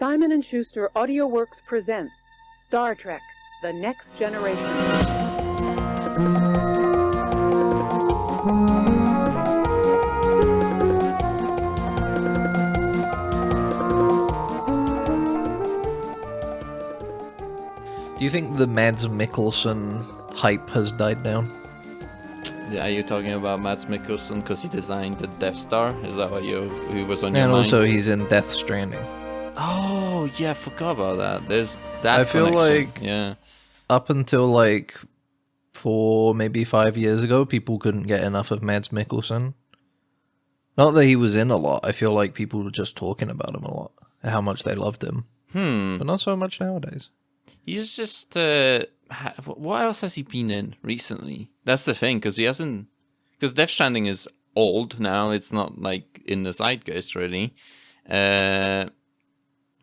Simon & Schuster AudioWorks presents Star Trek: The Next Generation. Do you think the Mads Mikkelsen hype has died down? Yeah, are you talking about Mads Mikkelsen because he designed the Death Star? Is that what who was on your And mind? also he's in Death Stranding. Oh, yeah, I forgot about that. There's that I feel connection. like yeah. Up until like 4, maybe 5 years ago, people couldn't get enough of Mads Mikkelsen. Not that he was in a lot. I feel like people were just talking about him a lot, how much they loved him. But not so much nowadays. He's just what else has he been in recently? That's the thing, because he hasn't. Because Death Stranding is old now. It's not like in the zeitgeist really.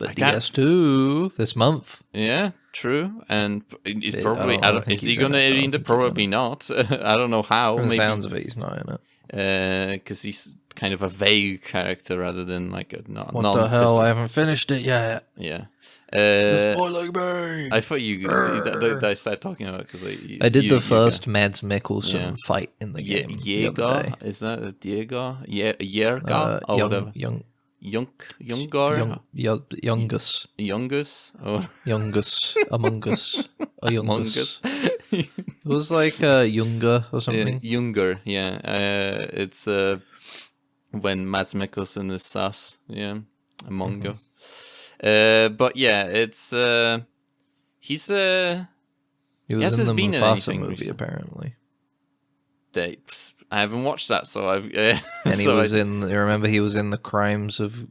But DS2 this month. Yeah, true. And he's I probably. don't think Is he he's going to in it. be in the? Probably not. I don't know how. From the Maybe sounds of it, he's not in it. because he's kind of a vague character rather than like a What the hell? I haven't finished it yet. Yeah. Spoiling me. I thought you that I started talking about because I did the first Mads Mikkelsen fight in the game. Jaeger, is that a Diego? Jaeger or whatever. Youngar? Youngus. Youngus? Oh. Youngus. Among Us. A Youngus. Mongus. It was like Younger or something. Younger, yeah. It's when Mads Mikkelsen is sus, yeah. A Mongo. But yeah, it's he was in the Mufasa movie recent. Apparently. I haven't watched that, so I've and he was in. Remember, he was in the Crimes of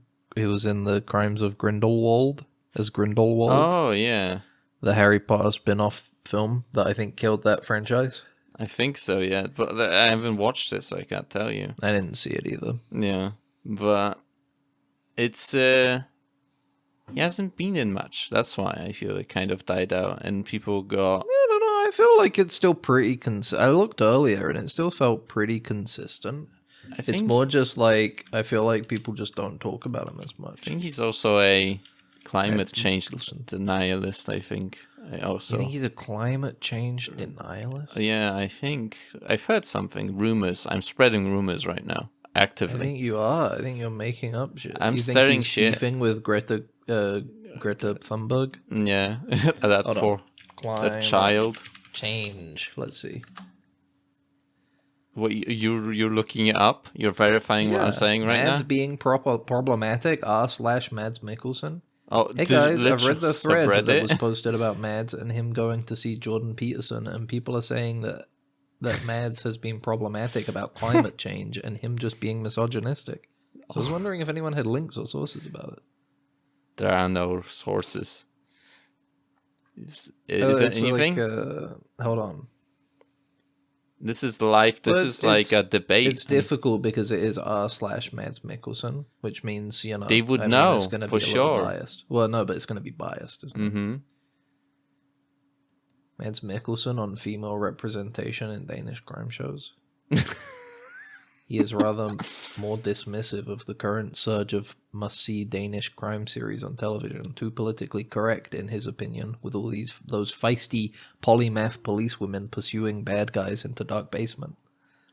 Grindelwald as Grindelwald. Oh yeah, the Harry Potter spin-off film that I think killed that franchise. I think so, yeah, but I haven't watched it, so I can't tell you. I didn't see it either. Yeah, but it's he hasn't been in much. That's why I feel it kind of died out, and people got. I don't know. I feel like it's still pretty. I looked earlier, and it still felt pretty consistent. It's more just like I feel like people just don't talk about him as much. I think he's also a climate change denialist. I think. You think he's a climate change denialist? Yeah, I think I've heard something. Rumors. I'm spreading rumors right now, actively. I think you are. I think you're making up shit. I'm you stirring think he's shit. Beefing with Greta Thunberg. Yeah, that poor that child. Change. Let's see. What you're looking it up? You're verifying what I'm saying right now. Mads being problematic. r/Mads Mikkelsen. Oh, hey guys, I've read the thread that was posted about Mads and him going to see Jordan Peterson, and people are saying that Mads has been problematic about climate change and him just being misogynistic. So I was wondering if anyone had links or sources about it. There are no sources. Is there anything? Hold on. This is live. This is like a debate. It's difficult because it is r/Mads Mikkelsen, which means, they would know it's going to for be sure. Biased. Well, no, but it's going to be biased, isn't it? Mm-hmm. Mads Mikkelsen on female representation in Danish crime shows. He is rather more dismissive of the current surge of must-see Danish crime series on television, too politically correct in his opinion, with all those feisty polymath policewomen pursuing bad guys into dark basement.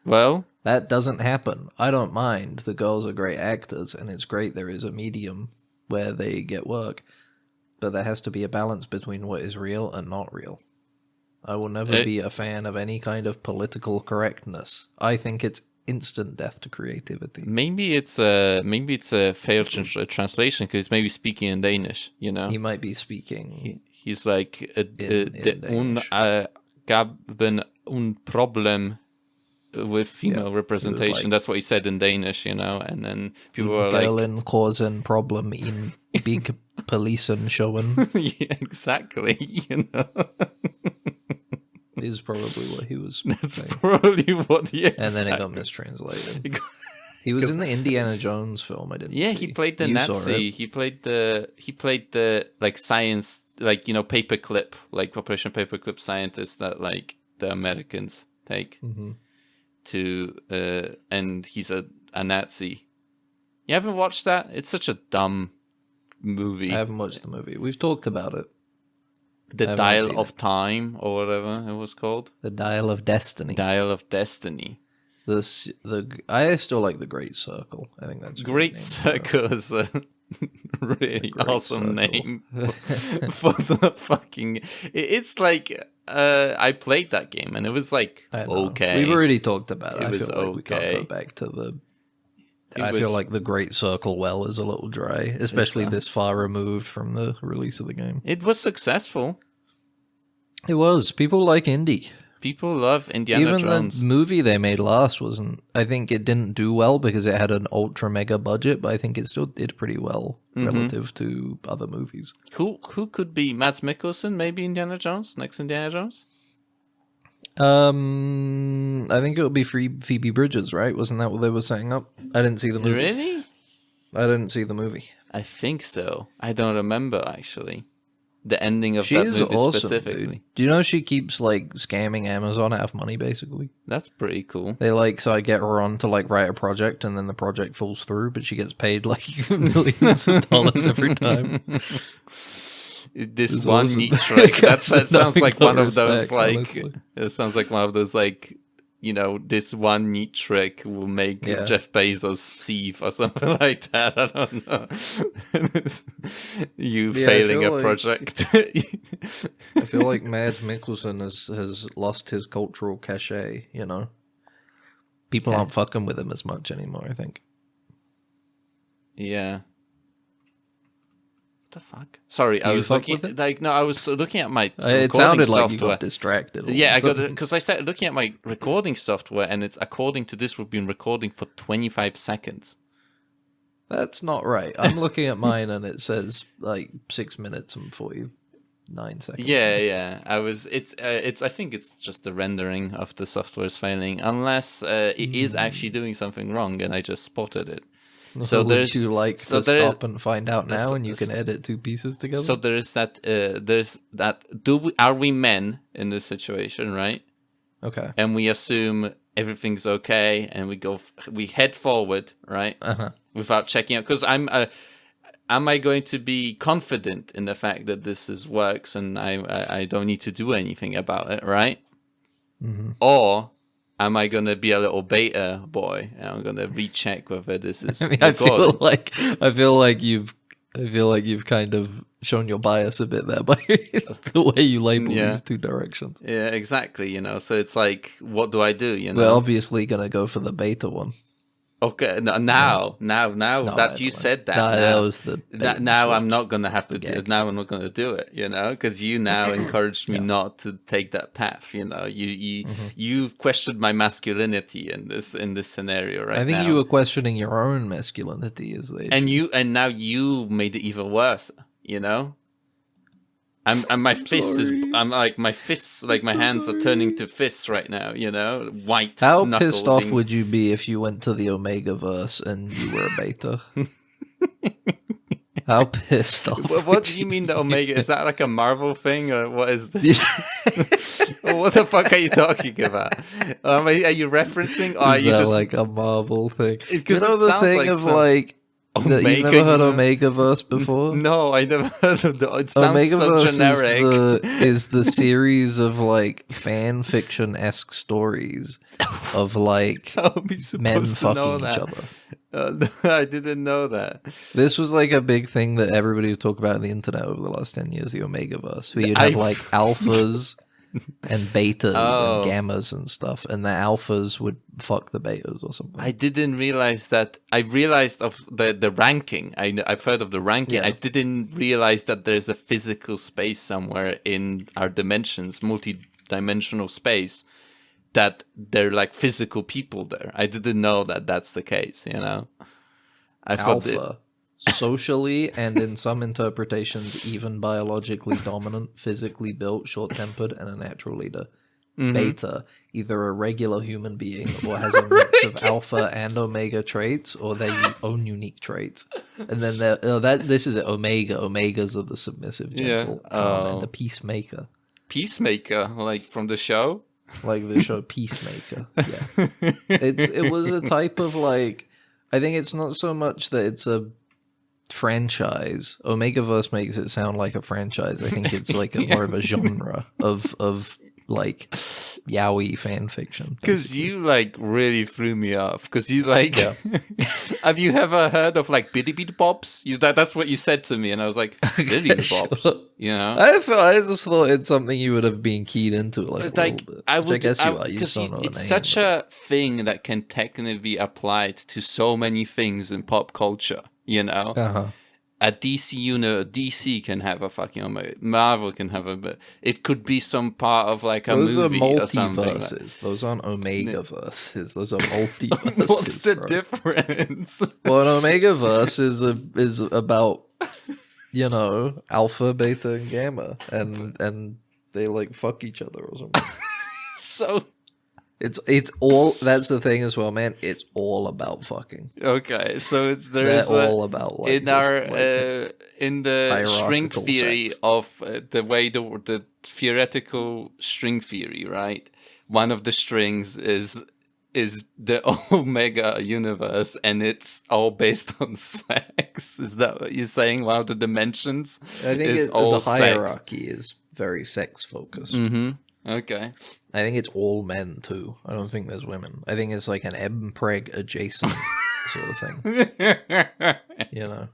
Well, that doesn't happen. I don't mind. The girls are great actors, and it's great there is a medium where they get work, but there has to be a balance between what is real and not real. I will never be a fan of any kind of political correctness. I think it's instant death to creativity. Maybe it's a failed translation because he's maybe speaking in Danish. He might be speaking. He's like gaben un problem with female representation. Like, that's what he said in Danish, and then people were like, "Galen causing problem in big policen showen." Yeah, exactly. Is probably what he was That's saying. probably what he And then it got mistranslated. He was in the Indiana Jones film. I didn't. Yeah, see. he played the You Nazi. He played the like science, like paperclip, like Operation Paperclip scientist that like the Americans take to, and he's a Nazi. You haven't watched that? It's such a dumb movie. I haven't watched the movie. We've talked about it. The haven't Dial seen of it. Time, or whatever it was called. The Dial of Destiny. Dial of Destiny. I still like the Great Circle. I think that's a Great good name. Circle is a really Great awesome Circle. name for the fucking. It's like I played that game and it was like I know. okay. We've already talked about it. It I was feel like we can't okay. go back to the. It I feel was- like the Great Circle well is a little dry, especially this far removed from the release of the game. It was successful. It was. People like indie. People love Indiana Even Jones. the movie they made last wasn't. I think it didn't do well because it had an ultra mega budget, but I think it still did pretty well relative to other movies. Who could be Mads Mikkelsen? Maybe Indiana Jones, next Indiana Jones. I think it would be Phoebe Bridgers, right? Wasn't that what they were setting up? I didn't see the movie. Really? I didn't see the movie. I think so. I don't remember actually the ending of She that is movie awesome, specifically. dude. Do you know she keeps like scamming Amazon out of money? Basically, That's pretty cool. they so I get her on to like write a project, and then the project falls through, but she gets paid like millions of dollars every time. This It's one awesome. neat trick. That sounds Nothing like but one of those respect, like. honestly. It sounds like one of those like. You know, this one neat trick will make Yeah. Jeff Bezos seethe or something like that. I don't know. You Yeah, I failing feel a like- project. I feel like Mads Mikkelsen has lost his cultural cachet. You know, people aren't fucking with him as much anymore. I think. Yeah. What the fuck? Sorry, Do I you was fuck looking with it? like no, I was looking at my It recording sounded like you software. got distracted. all Yeah, I of a got sudden. because I started looking at my recording software, and it's according to this, we've been recording for 25 seconds. That's not right. I'm looking at mine, and it says like 6 minutes and 49 seconds. Yeah. I was. It's. I think it's just the rendering of the software is failing, unless it is actually doing something wrong, and I just spotted it. So Would there's. you like so to there- stop and find out now, and you so- can edit two pieces together? So there's that. Are we men in this situation, right? okay. And we assume everything's okay, and we head forward, right? Uh-huh. Without checking out, because am I going to be confident in the fact that this works and I don't need to do anything about it, right? Mm-hmm. Or am I gonna be a little beta boy and I'm gonna recheck whether this is I mean, I recording? feel like you've kind of shown your bias a bit there by the way you label Yeah. these two directions. Yeah, exactly. You know, so it's like, what do I do? You know, We're obviously gonna go for the beta one. okay. Now that you said that, No, now, that was the bait and now I'm switch. not gonna have to. gag. Now I'm not gonna do it. You know, because you now encouraged me not to take that path. You know, you've questioned my masculinity in this scenario right I think now. you were questioning your own masculinity as the issue. and now you made it even worse. You know. My fists, like my hands are turning to fists right now. You know, white. How pissed off knuckling. would you be if you went to the Omegaverse and you were a beta? How pissed off? What do you mean the Omega? Is that like a Marvel thing or what is this? What the fuck are you talking about? Are you referencing? Or are Is you that just like a Marvel thing? You 'Cause know it the sounds thing like of some like that you've Omega, never heard you know? Omegaverse before? No, I never heard of that. It sounds so Omegaverse generic. is the series of like fan fiction esque stories of like How are we supposed men to know fucking each that? other. No, I didn't know that. This was like a big thing that everybody would talk about on the internet over the last 10 years, the Omegaverse, where you'd have like alphas and betas Oh. and gammas and stuff, and the alphas would fuck the betas or something. I didn't realize that. I realized of the ranking. I've heard of the ranking. Yeah. I didn't realize that there's a physical space somewhere in our dimensions, multi-dimensional space, that they're like physical people there. I didn't know that that's the case. You know, I thought that, Alpha, socially and in some interpretations even biologically dominant, physically built, short-tempered, and a natural leader. Mm-hmm. Beta, either a regular human being or has a mix of alpha and omega traits, or their own unique traits. And then this is it. Omegas are the submissive, gentle, Yeah. calm, Oh. and the peacemaker, Peacemaker, like from the show. like the show Peacemaker. Yeah, it was a type of like. I think it's not so much that it's a franchise. Omegaverse makes it sound like a franchise. I think it's like more of a genre of like yaoi fan fiction. Because you like really threw me off. Because you like, Yeah. have you ever heard of like Biddy Biddy Bobs? That's what you said to me, and I was like, Biddy Biddy Bobs. Sure. You know, I just thought it's something you would have been keyed into like a little bit. I Which would, I guess you are. You because just don't know the it's name, such but- a thing that can technically be applied to so many things in pop culture. You know, Uh-huh. a DC can have a fucking Omega. Marvel can have a, but it could be some part of like a Those movie are or something. Like, multiverses. Those aren't Omegaverses. Those are multiverses. what's the bro. difference? Well, an Omegaverse is about, you know, alpha, beta, and gamma, and they like fuck each other or something. So It's all. That's the thing as well, man. It's all about fucking. okay, so They're there's all about like in just, our like, in the string hierarchical theory sex. of the way the theoretical string theory, right? One of the strings is the Omega universe, and it's all based on sex. Is that what you're saying? One of the dimensions I think is the all sex. hierarchy is very sex focused. Mm-hmm. Okay. I think it's all men too. I don't think there's women. I think it's like an Empreg adjacent sort of thing. You know.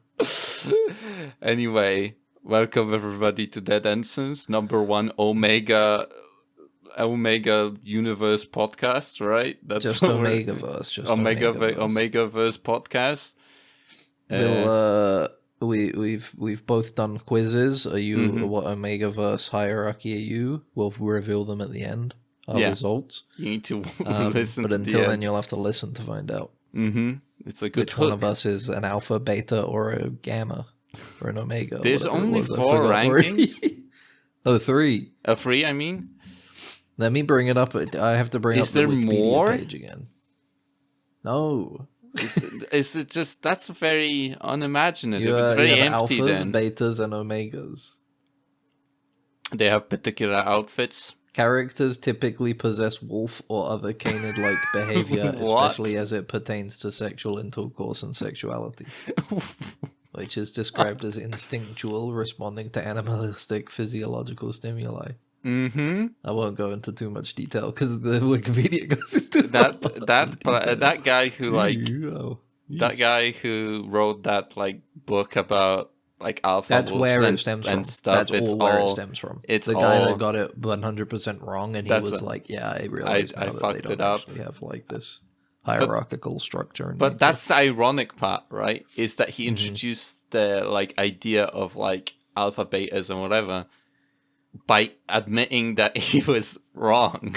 Anyway, welcome everybody to Dead Ensigns, #1 Omega Universe podcast, right? That's Just what we're- Omegaverse. Just Omegaverse. Omegaverse podcast. We've both done quizzes. Are you Mhm. what Omegaverse hierarchy are you? We'll reveal them at the end. Our Yeah. results. You need to listen But to until the then, you'll have to listen to find out It's a good which one hook. of us is an alpha, beta, or a gamma, or an omega. or There's whatever it only was. I 4 forgot already. rankings. Oh, 3. A 3, I mean. Let me bring it up. I have to bring Is up the there Wikipedia more? page again. No. Is it just that's very unimaginative? You, It's very you have empty. alphas, Then betas, and omegas. they have particular outfits. Characters typically possess wolf or other canid-like behavior, What? especially as it pertains to sexual intercourse and sexuality, which is described as instinctual, responding to animalistic physiological stimuli. Mm-hmm. I won't go into too much detail because the Wikipedia goes into That guy who like Oh, that guy who wrote that like book about like alpha That's wolves where and, it stems from. and stuff. That's It's all where it all stems from. it's the guy all- that got it 100% wrong, and he That's was a- like, "Yeah, I realized I now that fucked they it don't up. actually have like this hierarchical structure." in But nature." that's the ironic part, right? Is that Mm-hmm. he introduced the like idea of like alpha betas and whatever by admitting that he was wrong.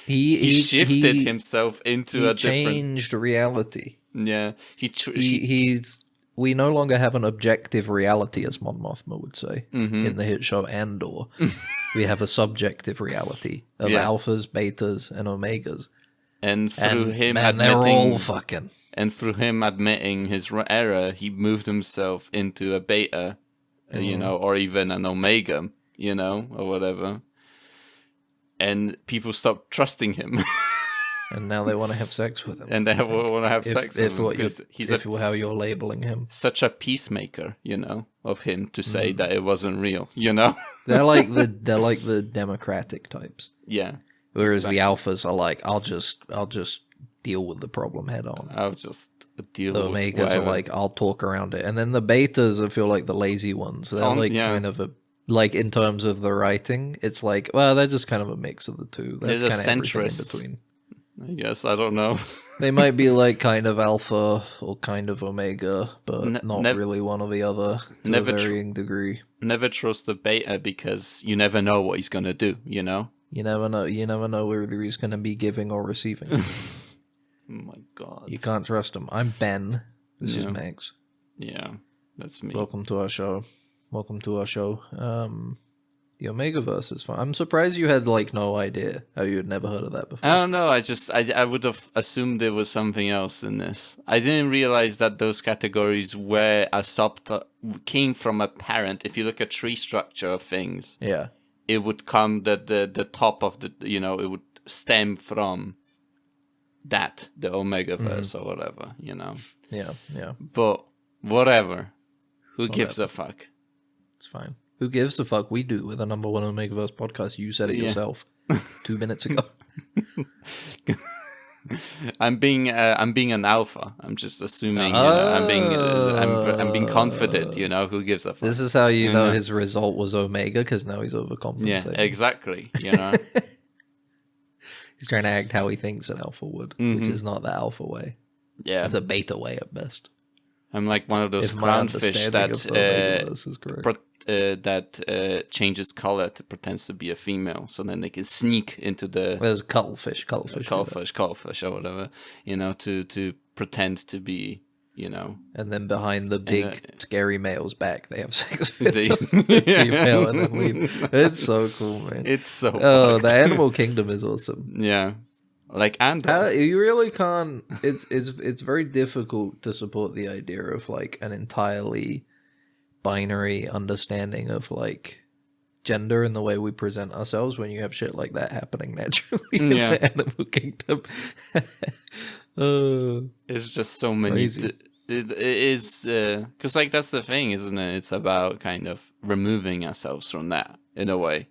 he shifted himself into a different. changed reality. Yeah, He's. We no longer have an objective reality, as Mon Mothma would say Mm-hmm. in the hit show Andor. We have a subjective reality of Yeah. alphas, betas, and omegas. and through And him man, they're admitting all fucking. and through him admitting his error, he moved himself into a beta, you know, or even an omega, you know, or whatever. And people stopped trusting him, And now they want to have sex with him. and they want to have sex with If him what you're, because he's if how you're labeling him, such a peacemaker, you know, of him to say that it wasn't real, you know. they're like the democratic types, Yeah, whereas the alphas are like, I'll just deal with the problem head on. I'll just deal The with omegas whatever. are like, I'll talk around it, and then the betas I feel like the lazy ones. They're like yeah. kind of a like in terms of the writing, it's like, well, they're just kind of a mix of the two. They're They're just kind of everything in centrists. between. I guess I don't know. They might be like kind of alpha or kind of omega, but not really one or the other to never a tr- varying degree. Never trust the beta because you never know what he's gonna do, you know. You never know. You never know whether he's going to be giving or receiving. Oh my god. You can't trust him. I'm Ben. This is Yeah. Max. Yeah, that's me. Welcome to our show. The Omegaverse is fun. I'm surprised you had like no idea. How you had never heard of that before. I don't know. I would have assumed there was something else in this. I didn't realize that those categories were came from a parent. If you look at tree structure of things, Yeah. it would come the top of the, you know, it would stem from the Omegaverse or whatever, you know. Yeah. Yeah. But whatever. Who gives Whatever. a fuck? It's fine. Who gives a fuck? We do with the number one Omegaverse podcast. You said it yourself 2 minutes ago. I'm being an alpha. I'm just assuming, I'm being confident. Who gives a fuck? This is how you know Yeah. his result was Omega, because now he's overcompensating. Yeah, exactly. He's trying to act how he thinks an alpha would, which is not the alpha way. Yeah, It's a beta way at best. I'm like one of those If my clownfish understanding of the Omegaverse is correct. that changes color to pretends to be a female, so then they can sneak into the There's cuttlefish do that. cuttlefish or whatever, to pretend to be, And then behind the big And, scary male's back, they have sex with they, the female and then leave. It's so cool, man. it's so Oh, fucked. the animal kingdom is awesome. Yeah, like Andor. You really can't. It's very difficult to support the idea of like an entirely binary understanding of like gender and the way we present ourselves when you have shit like that happening naturally in Yeah. the animal kingdom. It's just so many. Crazy. It is because like that's the thing, isn't it? It's about kind of removing ourselves from that in a way,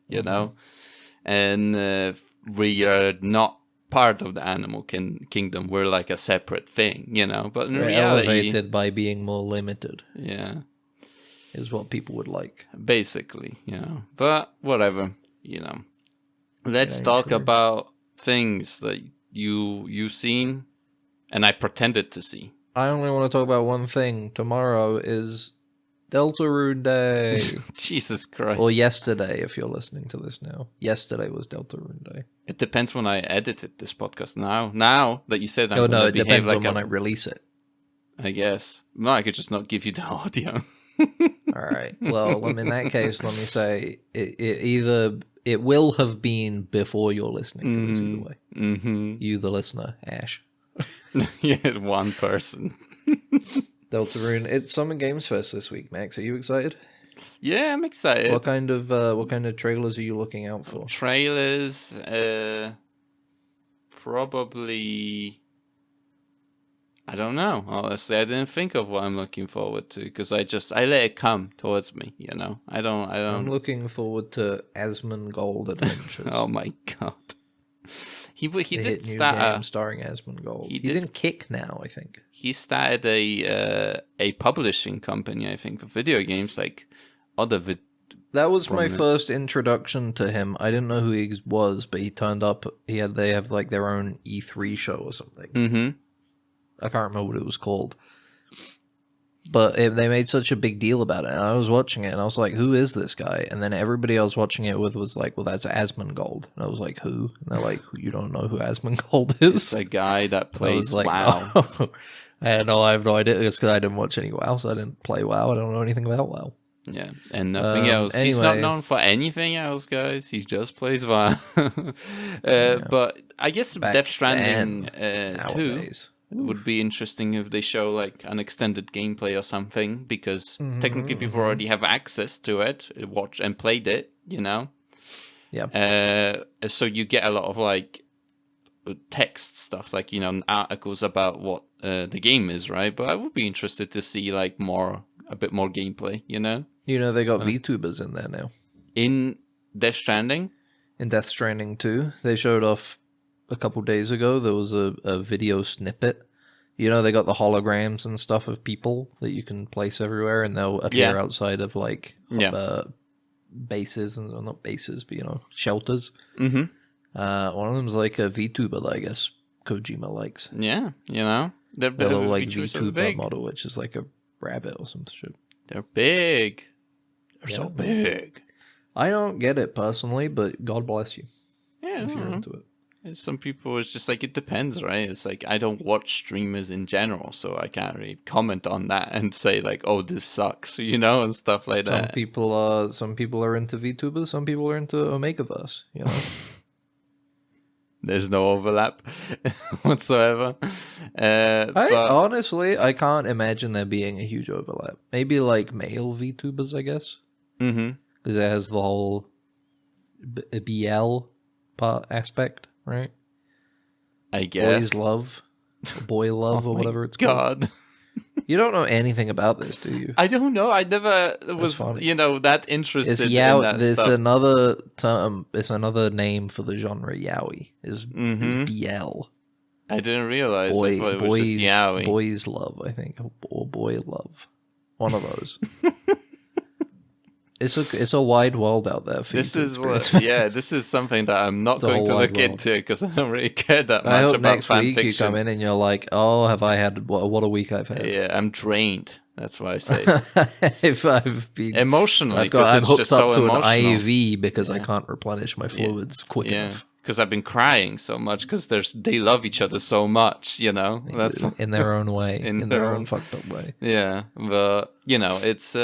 and we are not part of the animal kingdom. We're like a separate thing, But in We're reality, elevated by being more limited, yeah, is what people would like. basically, But whatever, Let's Yeah, talk true. about things that you've seen, and I pretended to see. I only want to talk about one thing. Tomorrow is Deltarune Day. Jesus Christ. Or yesterday, if you're listening to this now. Yesterday was Deltarune Day. It depends when I edited this podcast. Now that you said I'm Oh, gonna no, it behave depends like on when I release it. I guess. No, I could just not give you the audio. All right. Well, in that case, let me say it will have been before you're listening to this either way. Mm-hmm. You, the listener, Ash. Yeah, one person. Deltarune. It's Summer Games Fest this week, Max. Are you excited? Yeah, I'm excited. What kind of trailers are you looking out for? Trailers, probably. I don't know. Honestly, I didn't think of what I'm looking forward to because I let it come towards me. I don't. I'm looking forward to Asmongold Adventures. Oh my god. He the did hit new start game starring Asmongold. he He's did in Kick now, I think. he started a publishing company, I think, for video games, like other That was my Prominent. first introduction to him. I didn't know who he was, but he turned up. They have like their own E3 show or something. Mm-hmm. I can't remember what it was called. But they made such a big deal about it. And I was watching it and I was like, who is this guy? And then everybody I was watching it with was like, well, that's Asmongold. And I was like, who? And they're like, you don't know who Asmongold is? The guy that I plays was like, WoW. no. I have no idea. It's because I didn't watch any WoW, so I didn't play WoW. I don't know anything about WoW. Yeah, and nothing else. He's not anyway. known for anything else, guys. He just plays WoW. But I guess Back Death Stranding 2 Nowadays. would be interesting if they show like an extended gameplay or something, because technically people already have access to it, watched and played it, Yeah. So you get a lot of like text stuff, like articles about what the game is, right? But I would be interested to see like a bit more gameplay, They got VTubers in there now. in Death Stranding. In Death Stranding 2, they showed off a couple days ago. There was a video snippet. They got the holograms and stuff of people that you can place everywhere, and they'll appear outside of like bases, and not bases, but shelters. Mm-hmm. One of them's like a VTuber that I guess Kojima likes. Yeah, they're The little like creatures are VTuber big. model, which is like a rabbit or some shit. They're big. They're Yeah. so big. I don't get it personally, but God bless you Yeah, if you're into it. And some people, it's just like, it depends, right? It's like, I don't watch streamers in general, so I can't really comment on that and say like, oh, this sucks, and stuff like Some that. people are into VTubers, some people are into Omegaverse, There's no overlap whatsoever. But Honestly, I can't imagine there being a huge overlap. Maybe like male VTubers, I guess, mhm. because it has the whole BL part aspect, right? I guess. Boys love, or boy love, Oh or my whatever it's called. God. You don't know anything about this, do you? I don't know. I never was, funny. that interested It's in that There's stuff. another term. It's another name for the genre. Yaoi is BL. I didn't realize. I thought it was just yaoi. Boys love, I think, or boy love. One of those. It's a wide world out there for This you to is experience. this is something that I'm not The going whole to wide look world. into because I don't really care that much I hope about next fan week fiction. you come in and you're like, oh, have I had what a week I've had? Yeah, I'm drained. That's why I say If I've been emotionally. I'm it's hooked just up so to emotional. an IV because I can't replenish my fluids quick enough. Because I've been crying so much because they love each other so much. That's In their own way, In in their their own own- fucked up way. Yeah, but it's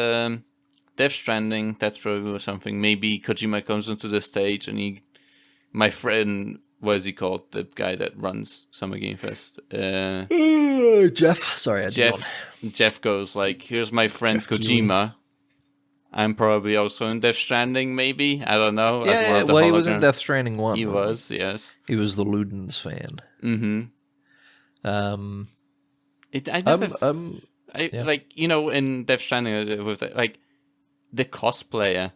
Death Stranding. That's probably something. Maybe Kojima comes onto the stage and my friend, what is he called? The guy that runs Summer Game Fest. Jeff, sorry, I Jeff goes like, "Here's my friend Jeff Kojima. I'm probably also in Death Stranding. Maybe I don't know. as one Yeah, of the well, he was in hologram- Death Stranding 1. He wasn't was, yes. He was the Ludens fan. Mm-hmm. In Death Stranding, with the cosplayer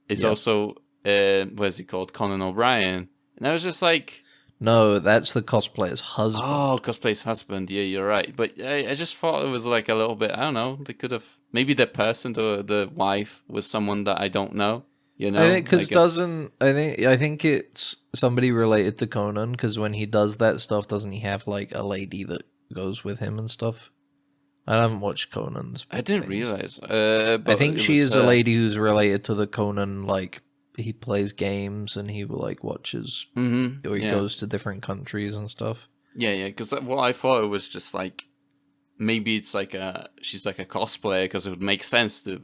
is also what is he called, Conan O'Brien, and I was just like, no, that's the cosplayer's husband. oh, cosplay's husband. Yeah, you're right. But I just thought it was like a little bit. I don't know. They could have maybe the person, the wife, was someone that I don't know. I think because I think it's somebody related to Conan because when he does that stuff, doesn't he have like a lady that goes with him and stuff? I haven't watched Conan's. I didn't things. realize. I think she is a lady who's related to the Conan. Like he plays games and he watches, or he goes to different countries and stuff. Yeah. Because I thought it was just like maybe it's like she's like a cosplayer because it would make sense to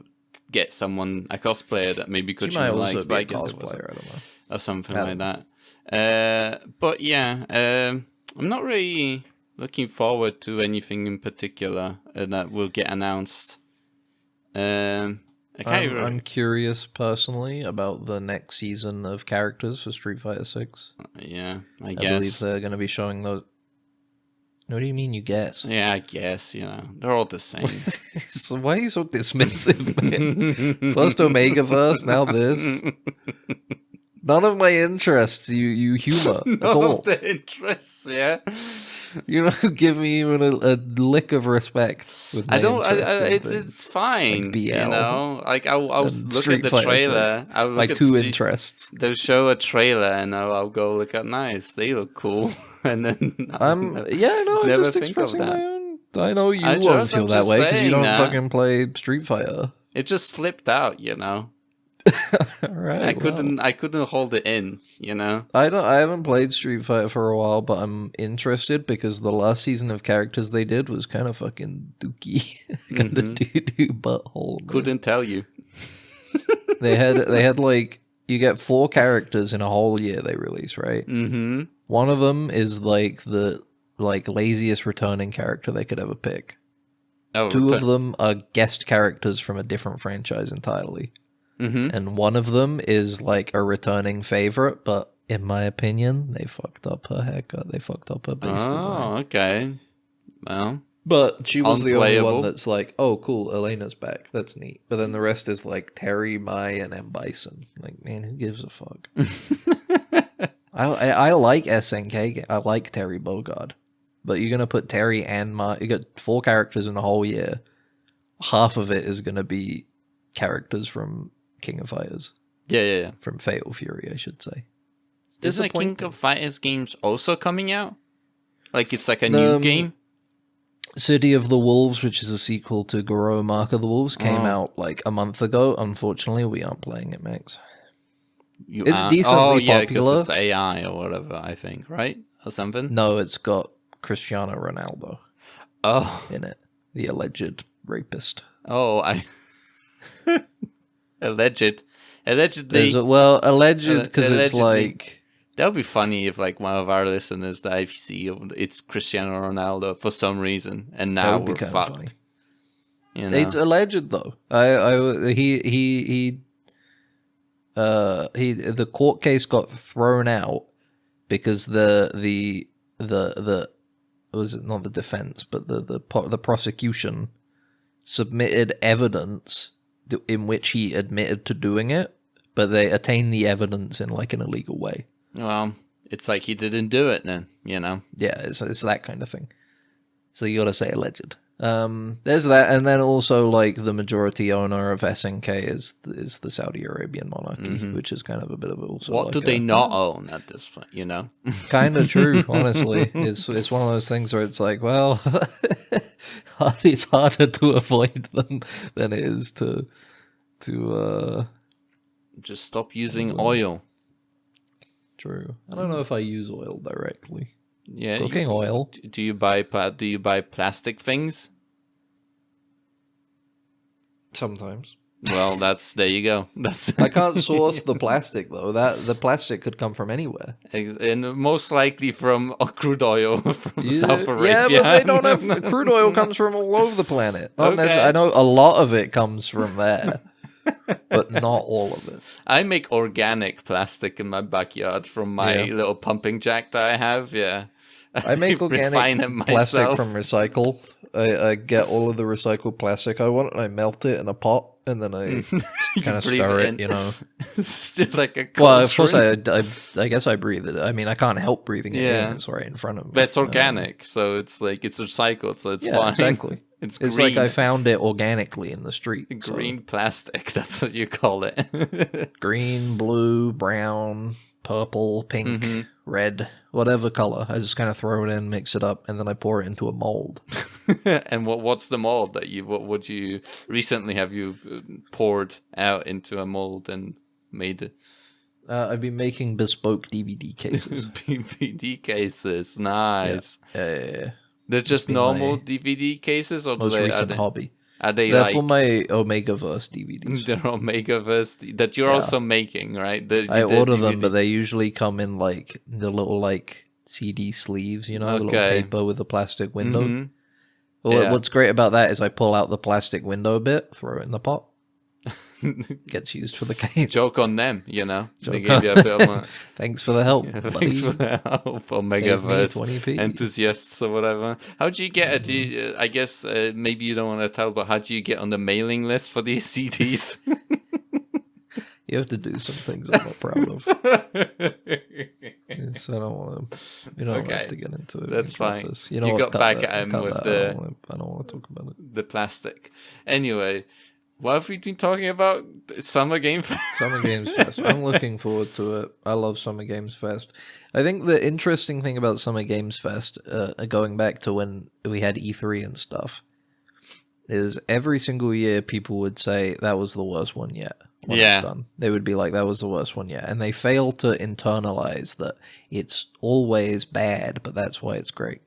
get a cosplayer that maybe Kojima likes, but I guess it was I don't know, or something like that. But yeah, I'm not really looking forward to anything in particular that will get announced. I'm curious personally about the next season of characters for Street Fighter 6. Yeah, I I guess. believe they're going to be showing those. What do you mean you guess? Yeah, I guess, they're all the same. So why are you so dismissive, man? First Omegaverse, now this. None of my interests you humor at all. None of the interests, yeah. You don't give me even a lick of respect. With my it's fine. Like BL. Like I'll look Street at the Fighter trailer. 6. I'll look Like at two interests. They'll show a trailer and I'll go look at nice. They look cool. And then I'm never just think of expressing that. my own. I know you I'm won't feel that just way because you saying don't that. fucking play Street Fighter. It just slipped out, Right, I couldn't hold it in, I haven't played Street Fighter for a while, but I'm interested because the last season of characters they did was kind of fucking dookie, kind of doo-doo butthole. Man. Couldn't tell you. They had like you get 4 characters in a whole year they release, right? Mm-hmm. One of them is like the laziest returning character they could ever pick. Oh, 2 of them are guest characters from a different franchise entirely. Mm-hmm. And one of them is like a returning favorite, but in my opinion, they fucked up her haircut. They fucked up her base design. Oh, okay. Well, But she was the only unplayable. one that's like, oh, cool, Elena's back. That's neat. But then the rest is like Terry, Mai, and M. Bison. Like, man, who gives a fuck? I like SNK. I like Terry Bogard. But you're going to put Terry and Mai. You got 4 characters in a whole year. Half of it is going to be characters from King of Fighters. Yeah. From Fatal Fury, I should say. Isn't the King of Fighters games also coming out? Like it's like a new game? City of the Wolves, which is a sequel to Goro Mark of the Wolves, came out like a month ago. Unfortunately, we aren't playing it, Max. It's decently popular. because it's AI or whatever, I think, right? Or something? No, it's got Cristiano Ronaldo Oh, in it. The alleged rapist. I... Allegedly. Alleged because it's allegedly. like... That would be funny if like one of our listeners that I see, it's Cristiano Ronaldo for some reason, and now we're kinda fucked. funny. It's alleged though. The court case got thrown out because the was it not the defense, but the prosecution submitted evidence in which he admitted to doing it, but they attained the evidence in like an illegal way. Well, it's like he didn't do it then, you know? Yeah, it's that kind of thing. So you gotta say alleged. There's that, and then also like the majority owner of SNK is the Saudi Arabian monarchy, which is kind of a bit of also. What like do they not own at this point? You know, kind of true. Honestly, it's one of those things where it's like, well, it's harder to avoid them than it is to just stop using oil. True. I don't know if I use oil directly. Yeah, cooking oil. Do you buy plastic things? Sometimes. Well, there you go. I can't source the plastic though. The plastic could come from anywhere, and most likely from crude oil from South Arabia. Yeah, but they don't have crude oil comes from all over the planet. I know a lot of it comes from there, but not all of it. I make organic plastic in my backyard from my little pumping jack that I have. Yeah. I make organic plastic from recycle. I get all of the recycled plastic I want, and I melt it in a pot, and then I kind of stir it, you know. Still like a well, of course, I guess I breathe it. I mean, I can't help breathing it in. It's right in front of me. But it's organic, so it's like it's recycled, so it's fine. Exactly. It's like I found it organically in the street. Green plastic, that's what you call it. Green, blue, brown, purple, pink, red, whatever color. I just kind of throw it in, mix it up, and then I pour it into a mold. And what's the mold that what would you recently have you poured out into a mold and made it? I've been making bespoke DVD cases. DVD cases, nice. Yeah. They're just normal DVD cases, or most recent hobby. Are they They're like for my Omegaverse DVDs? They're Omegaverse that you're also making, right? I order them, but they usually come in like the little like CD sleeves, you know, the little paper with the plastic window. Well, what's great about that is I pull out the plastic window bit, throw it in the pot. Gets used for the case. Joke on them, you know. They gave you a bit of money. Thanks for the help. Thanks for the help, Omegaverse enthusiasts or whatever. How do you get it? I guess maybe you don't want to tell, but how do you get on the mailing list for these CDs? You have to do some things I'm not proud of. So I don't want to. You don't have to get into it. That's fine. You know, you got back at him with I don't want to talk about it. The plastic. Anyway. What have we been talking about? Summer Game Fest? Summer Games Fest. I'm looking forward to it. I love Summer Games Fest. I think the interesting thing about Summer Games Fest, going back to when we had E3 and stuff, is every single year people would say that was the worst one yet. When it's done. They would be like, that was the worst one yet. And they fail to internalize that it's always bad, but that's why it's great.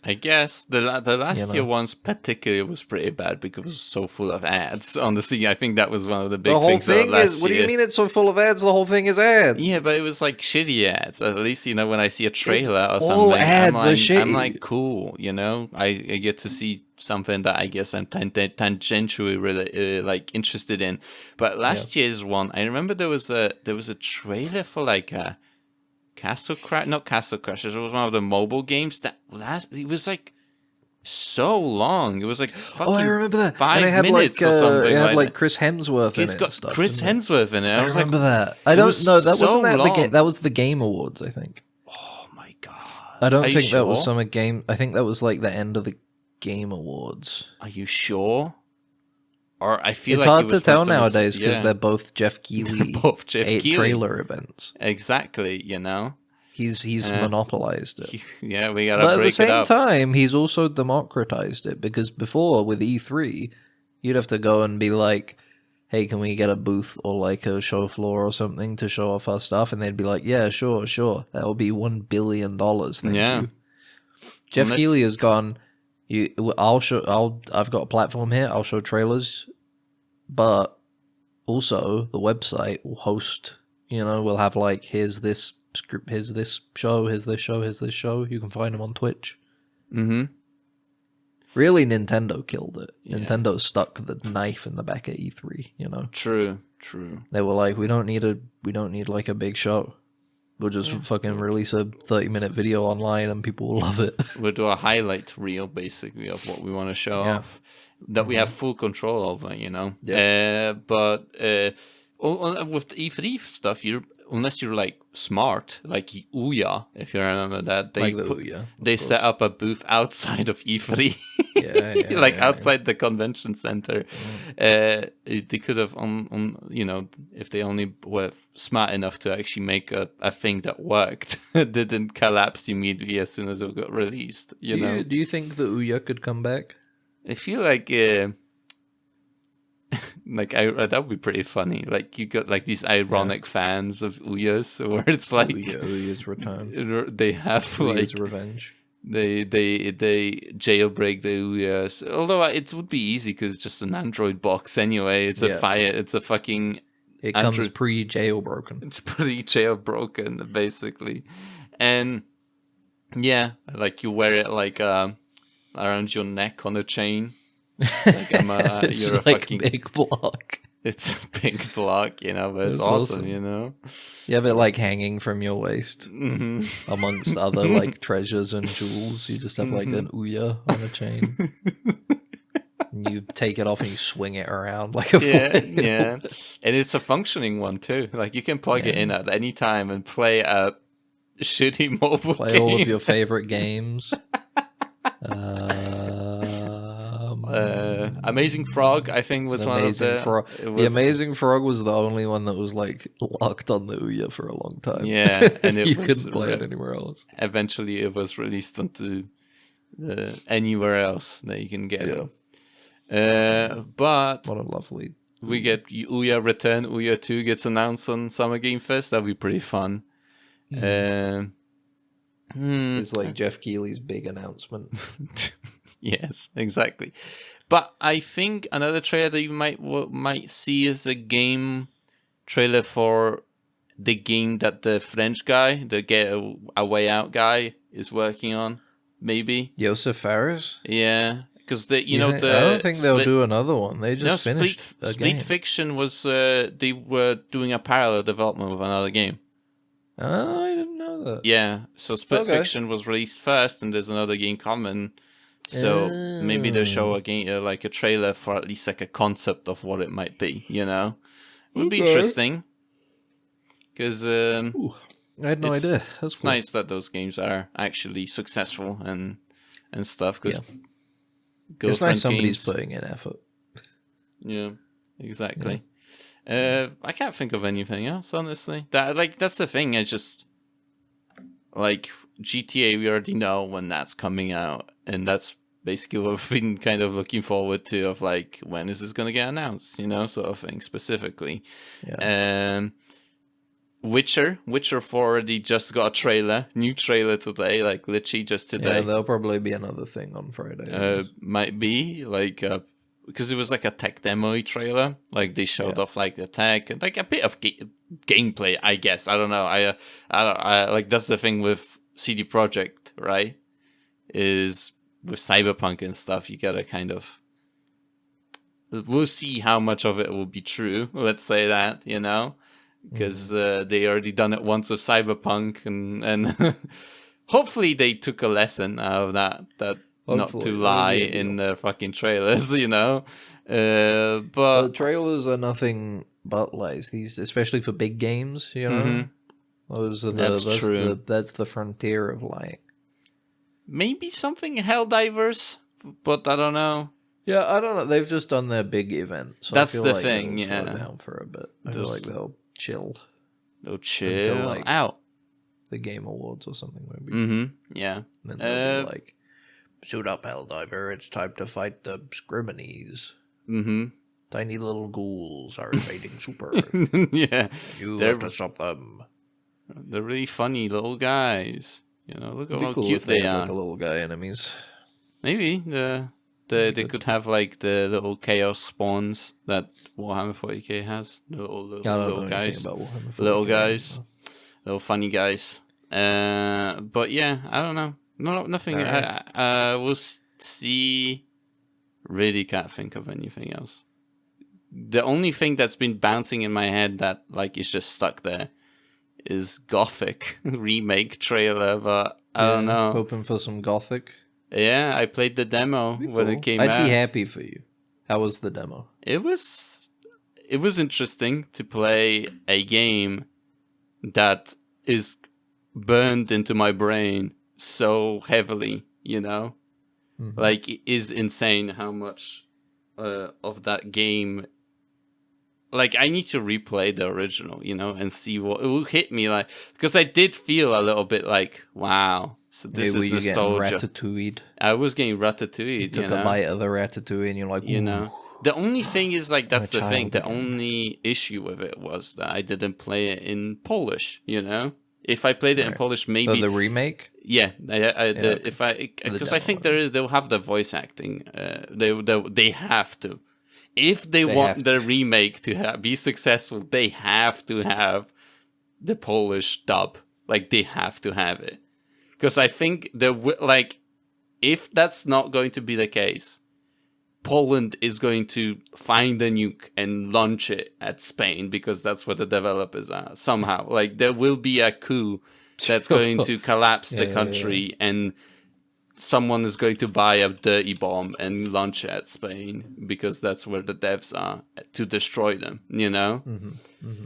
I guess the last year ones particularly was pretty bad because it was so full of ads. Honestly, I think that was one of the big things. The whole thing is, what do you mean it's so full of ads? The whole thing is ads. Yeah, but it was like shitty ads. At least, you know, when I see a trailer or all something, ads are shitty. I'm like, cool, you know? I get to see something that I guess I'm tangentially really like interested in. But last year's one, I remember there was a trailer for like a not Castle Crashers. It was one of the mobile games it was like so long. It was like fucking I remember that. 5 minutes or something. It had like Chris Hemsworth in it. It's got stuff, Chris Hemsworth in it. I remember that. I don't know. That wasn't that the game. That was the Game Awards, I think. Oh my god! I don't think that was Summer Game. I think that was like the end of the Game Awards. Are you sure? Or I feel it's like hard to tell nowadays because they're both Jeff Keighley trailer events. Exactly, you know. He's monopolized it. Yeah, we gotta but break it up. At the same time, he's also democratized it because before with E3, you'd have to go and be like, "Hey, can we get a booth or like a show floor or something to show off our stuff?" And they'd be like, "Yeah, sure. That will be $1 billion. Thank you." Jeff Keighley has gone. I've got a platform here. I'll show trailers, but also the website will host. You know, we'll have like here's this script, here's this show, here's this show, here's this show. You can find them on Twitch. Mm-hmm. Really, Nintendo killed it. Yeah. Nintendo stuck the knife in the back of E3. You know. True. They were like, we don't need like a big show. We'll just fucking release a 30-minute video online and people will love it. We'll do a highlight reel, basically, of what we want to show off. That we have full control over, you know? But with the E3 stuff, unless you're like smart, like Ouya, if you remember that, they set up a booth outside of E3, outside the convention center. They could have, you know, if they only were smart enough to actually make a thing that worked, didn't collapse immediately as soon as it got released. Do you think the Ouya could come back? I feel like that would be pretty funny. Like you got like these ironic fans of Ouyas, where it's like Ouya's return. They have Ouya's revenge. They jailbreak the Ouyas. Although it would be easy because it's just an Android box anyway. It's It's a fucking. It comes pre-jailbroken. It's pretty jailbroken basically, and like you wear it like around your neck on a chain. Like it's you're a like fucking big block. It's a big block, you know, but it's awesome, you know. You have it like hanging from your waist, amongst other like treasures and jewels. You just have like an Ouya on a chain. And you take it off and you swing it around like a flail. And it's a functioning one too. Like you can plug it in at any time and play a shitty mobile game. All of your favorite games. Amazing Frog, I think, was one of the... The Amazing Frog was the only one that was like locked on the Ouya for a long time. Yeah, and you couldn't play it anywhere else. Eventually, it was released onto anywhere else that you can get it. But what a lovely... We get Ouya Return. Ouya 2 gets announced on Summer Game Fest. That'd be pretty fun. It's like Jeff Keighley's big announcement. Yes, exactly. But I think another trailer that you might see is a game trailer for the game that the French guy, the Get a Way Out guy, is working on. Maybe Joseph Fares. Yeah, because I don't think they'll do another one. They just finished a game. Split Fiction was they were doing a parallel development with another game. Oh, I didn't know that. Yeah, so Split Fiction was released first, and there's another game coming. So maybe they'll show a game, like a trailer for at least like a concept of what it might be. You know, would be interesting. Because I had no idea. It's cool. Nice that those games are actually successful and stuff. Cause it's nice somebody's putting in effort. Yeah, exactly. Yeah. I can't think of anything else, honestly. That's the thing. I just like GTA. We already know when that's coming out, and that's basically what we've been kind of looking forward to. Of like, when is this going to get announced? You know, sort of thing specifically. Yeah. Witcher 4 already just got a new trailer today, like literally just today. Yeah, there'll probably be another thing on Friday. Might be like because it was like a tech demo trailer, like they showed off like the tech and like a bit of gameplay, I guess. I don't know. I like that's the thing with CD Projekt, right? Is with Cyberpunk and stuff, you gotta kind of. We'll see how much of it will be true. Let's say that, you know. Because they already done it once with Cyberpunk, and hopefully they took a lesson out of that not to lie in the fucking trailers, you know. But the trailers are nothing but lies. These, especially for big games, you know. Those are that's true. That's the frontier of lying. Maybe something Helldivers, but I don't know. Yeah, I don't know. They've just done their big event. So that's I feel the like thing. Slow down for a bit. I feel like they'll chill. They'll chill until, like, out. The Game Awards or something, maybe. Yeah. And then they'll be like, suit up, Helldiver. It's time to fight the Scriminees. Tiny little ghouls are invading Super Earth. Yeah. You have to stop them. They're really funny little guys. You know, look at how cool cute they are. Like a little guy enemies. Maybe they could have like the little chaos spawns that Warhammer 40k has. The little guys, little guys, little funny guys. But yeah, I don't know. Nothing. Right. We'll see. Really can't think of anything else. The only thing that's been bouncing in my head that like is just stuck there is Gothic remake trailer, but I don't know. Hoping for some Gothic. Yeah, I played the demo when it came out. I'd be happy for you. How was the demo? It was interesting to play a game that is burned into my brain so heavily, you know? Mm-hmm. Like, it is insane how much of that game... Like, I need to replay the original, you know, and see what... It will hit me, like... Because I did feel a little bit like, wow, so this is nostalgia. Ratatouille'd. I was getting ratatouille'd, You took a bite of the ratatouille and you're like, you know? The only thing is, like, that's the thing. The again. only issue with it was that I didn't play it in Polish, you know? If I played it in Polish, maybe... Oh, the remake? Yeah, if I... Because I think they'll have the voice acting. They have to. If they want the remake to be successful, they have to have the Polish dub. Like, they have to have it. Because I think, if that's not going to be the case, Poland is going to find a nuke and launch it at Spain, because that's what the developers are, somehow. Like, there will be a coup that's going to collapse the country, and someone is going to buy a dirty bomb and launch it at Spain, because that's where the devs are, to destroy them, you know? Mm-hmm. Mm-hmm.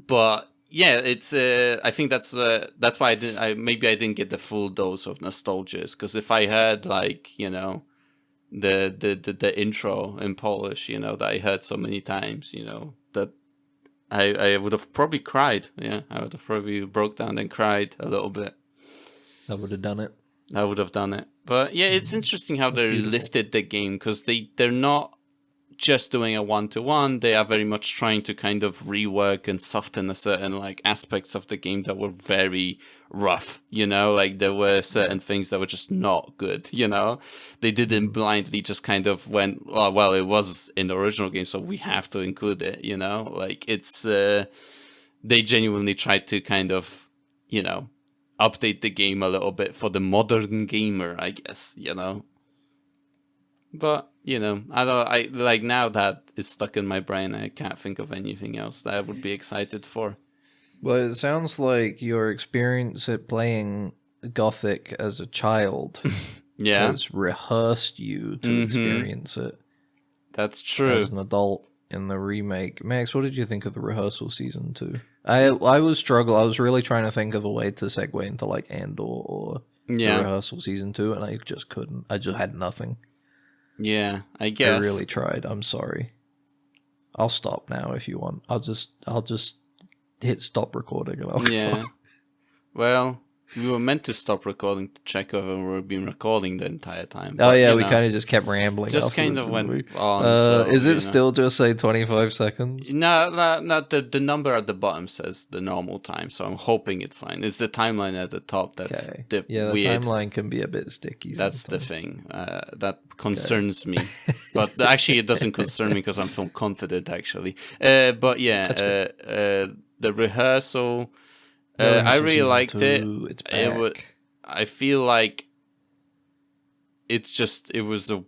But yeah, it's I think that's why I didn't get the full dose of nostalgia, because if I heard, like, you know, the intro in Polish, you know, that I heard so many times, you know, that I would have probably cried. Yeah, I would have probably broke down and cried a little bit. I would have done it. I would have done it. But yeah, it's interesting how they lifted the game, because they're not just doing a one-to-one. They are very much trying to kind of rework and soften a certain, like, aspects of the game that were very rough, you know? Like, there were certain things that were just not good, you know? They didn't blindly just kind of went, oh, well, it was in the original game, so we have to include it, you know? Like, it's... they genuinely tried to kind of, you know, update the game a little bit for the modern gamer, I guess, you know? But, you know, I like, now that it's stuck in my brain, I can't think of anything else that I would be excited for. Well, it sounds like your experience at playing Gothic as a child has rehearsed you to experience it. That's true. As an adult in the remake. Max, what did you think of the rehearsal season 2? I was really trying to think of a way to segue into, like, Andor or the rehearsal season 2, and I just couldn't. I just had nothing. Yeah, I guess. I really tried. I'm sorry. I'll stop now if you want. I'll just hit stop recording and I'll go. Well, we were meant to stop recording to check over we've been recording the entire time. Oh, yeah, we kind of just kept rambling. Just kind of went on. So, is it still just say 25 seconds? No, the number at the bottom says the normal time, so I'm hoping it's fine. It's the timeline at the top that's weird. The timeline can be a bit sticky. That's the thing. That concerns me. But actually, it doesn't concern me because I'm so confident, actually. But yeah, the rehearsal... I really liked it. It's back. I feel like it was a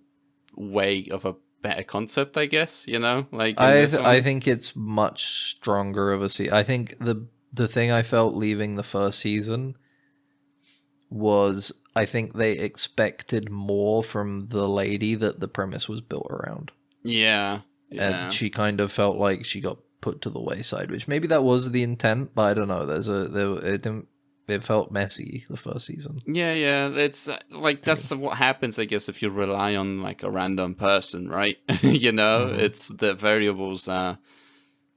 way of a better concept, I guess, you know? Like, I think it's much stronger of a season. I think the thing I felt leaving the first season was, I think they expected more from the lady that the premise was built around. Yeah. And she kind of felt like she got put to the wayside, which maybe that was the intent, but I don't know. It felt messy the first season. Yeah, it's like that's what happens, I guess, if you rely on, like, a random person, right? You know, it's the variables are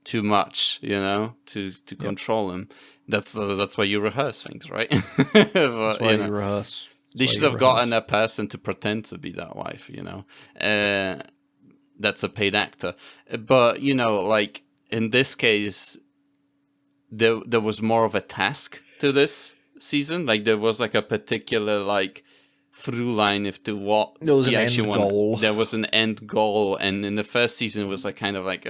too much, you know, to control them. That's why you rehearse things, right? But, that's why you rehearse. They should have gotten a person to pretend to be that wife, you know. That's a paid actor, but, you know, like, in this case, there was more of a task to this season. Like, there was, like, a particular, like, through line if to what there was he an actually end goal. There was an end goal, and in the first season it was like kind of like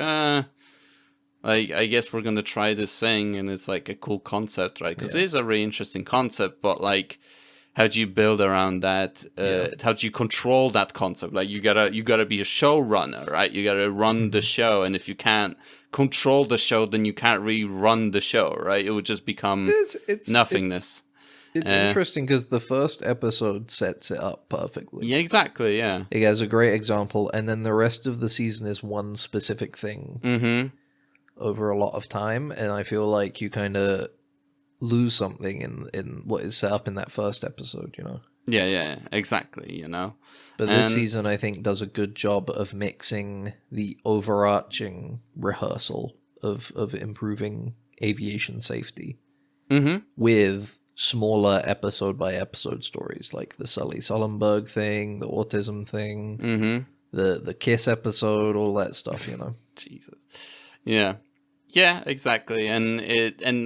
I guess we're gonna try this thing, and it's like a cool concept, right? Because it is a really interesting concept, but, like, how do you build around that? How do you control that concept? Like you gotta be a showrunner, right? You gotta run the show, and if you can't control the show, then you can't really run the show, right? It would just become nothingness. It's interesting because the first episode sets it up perfectly. Yeah, exactly. Yeah, it has a great example, and then the rest of the season is one specific thing over a lot of time, and I feel like you kind of lose something in what is set up in that first episode, you know? Yeah, exactly, you know? But this season, I think, does a good job of mixing the overarching rehearsal of improving aviation safety with smaller episode-by-episode stories, like the Sully Sullenberg thing, the autism thing, the Kiss episode, all that stuff, you know? Jesus. Yeah. Yeah, exactly, and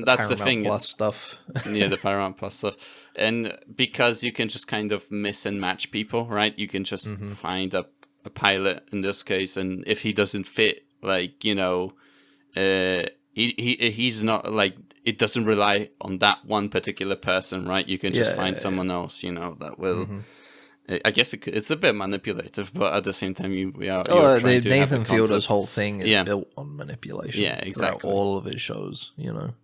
that's the thing. Plus stuff. Yeah, the Paramount Plus stuff, and because you can just kind of miss and match people, right? You can just find a pilot in this case, and if he doesn't fit, like, you know, he's not like, it doesn't rely on that one particular person, right? You can just find someone else, you know, that will. I guess it's a bit manipulative, but at the same time, Nathan Fielder's whole thing is built on manipulation. Yeah, exactly. All of his shows, you know.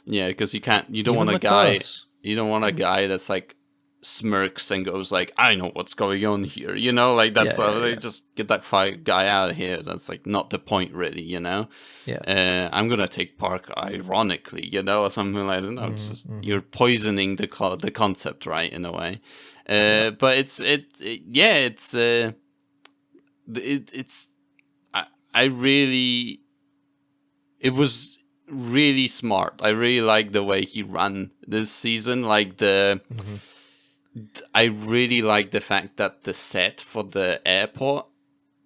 Yeah, because you don't want a guy. You don't want a guy that's like smirks and goes like, "I know what's going on here," you know, like that's they just get that guy out of here. That's like not the point, really, you know. Yeah, I'm gonna take Park ironically, you know, or something like that. No, it's just you're poisoning the concept, right, in a way. But it's it was really smart. I really like the way he ran this season. Like I really like the fact that the set for the airport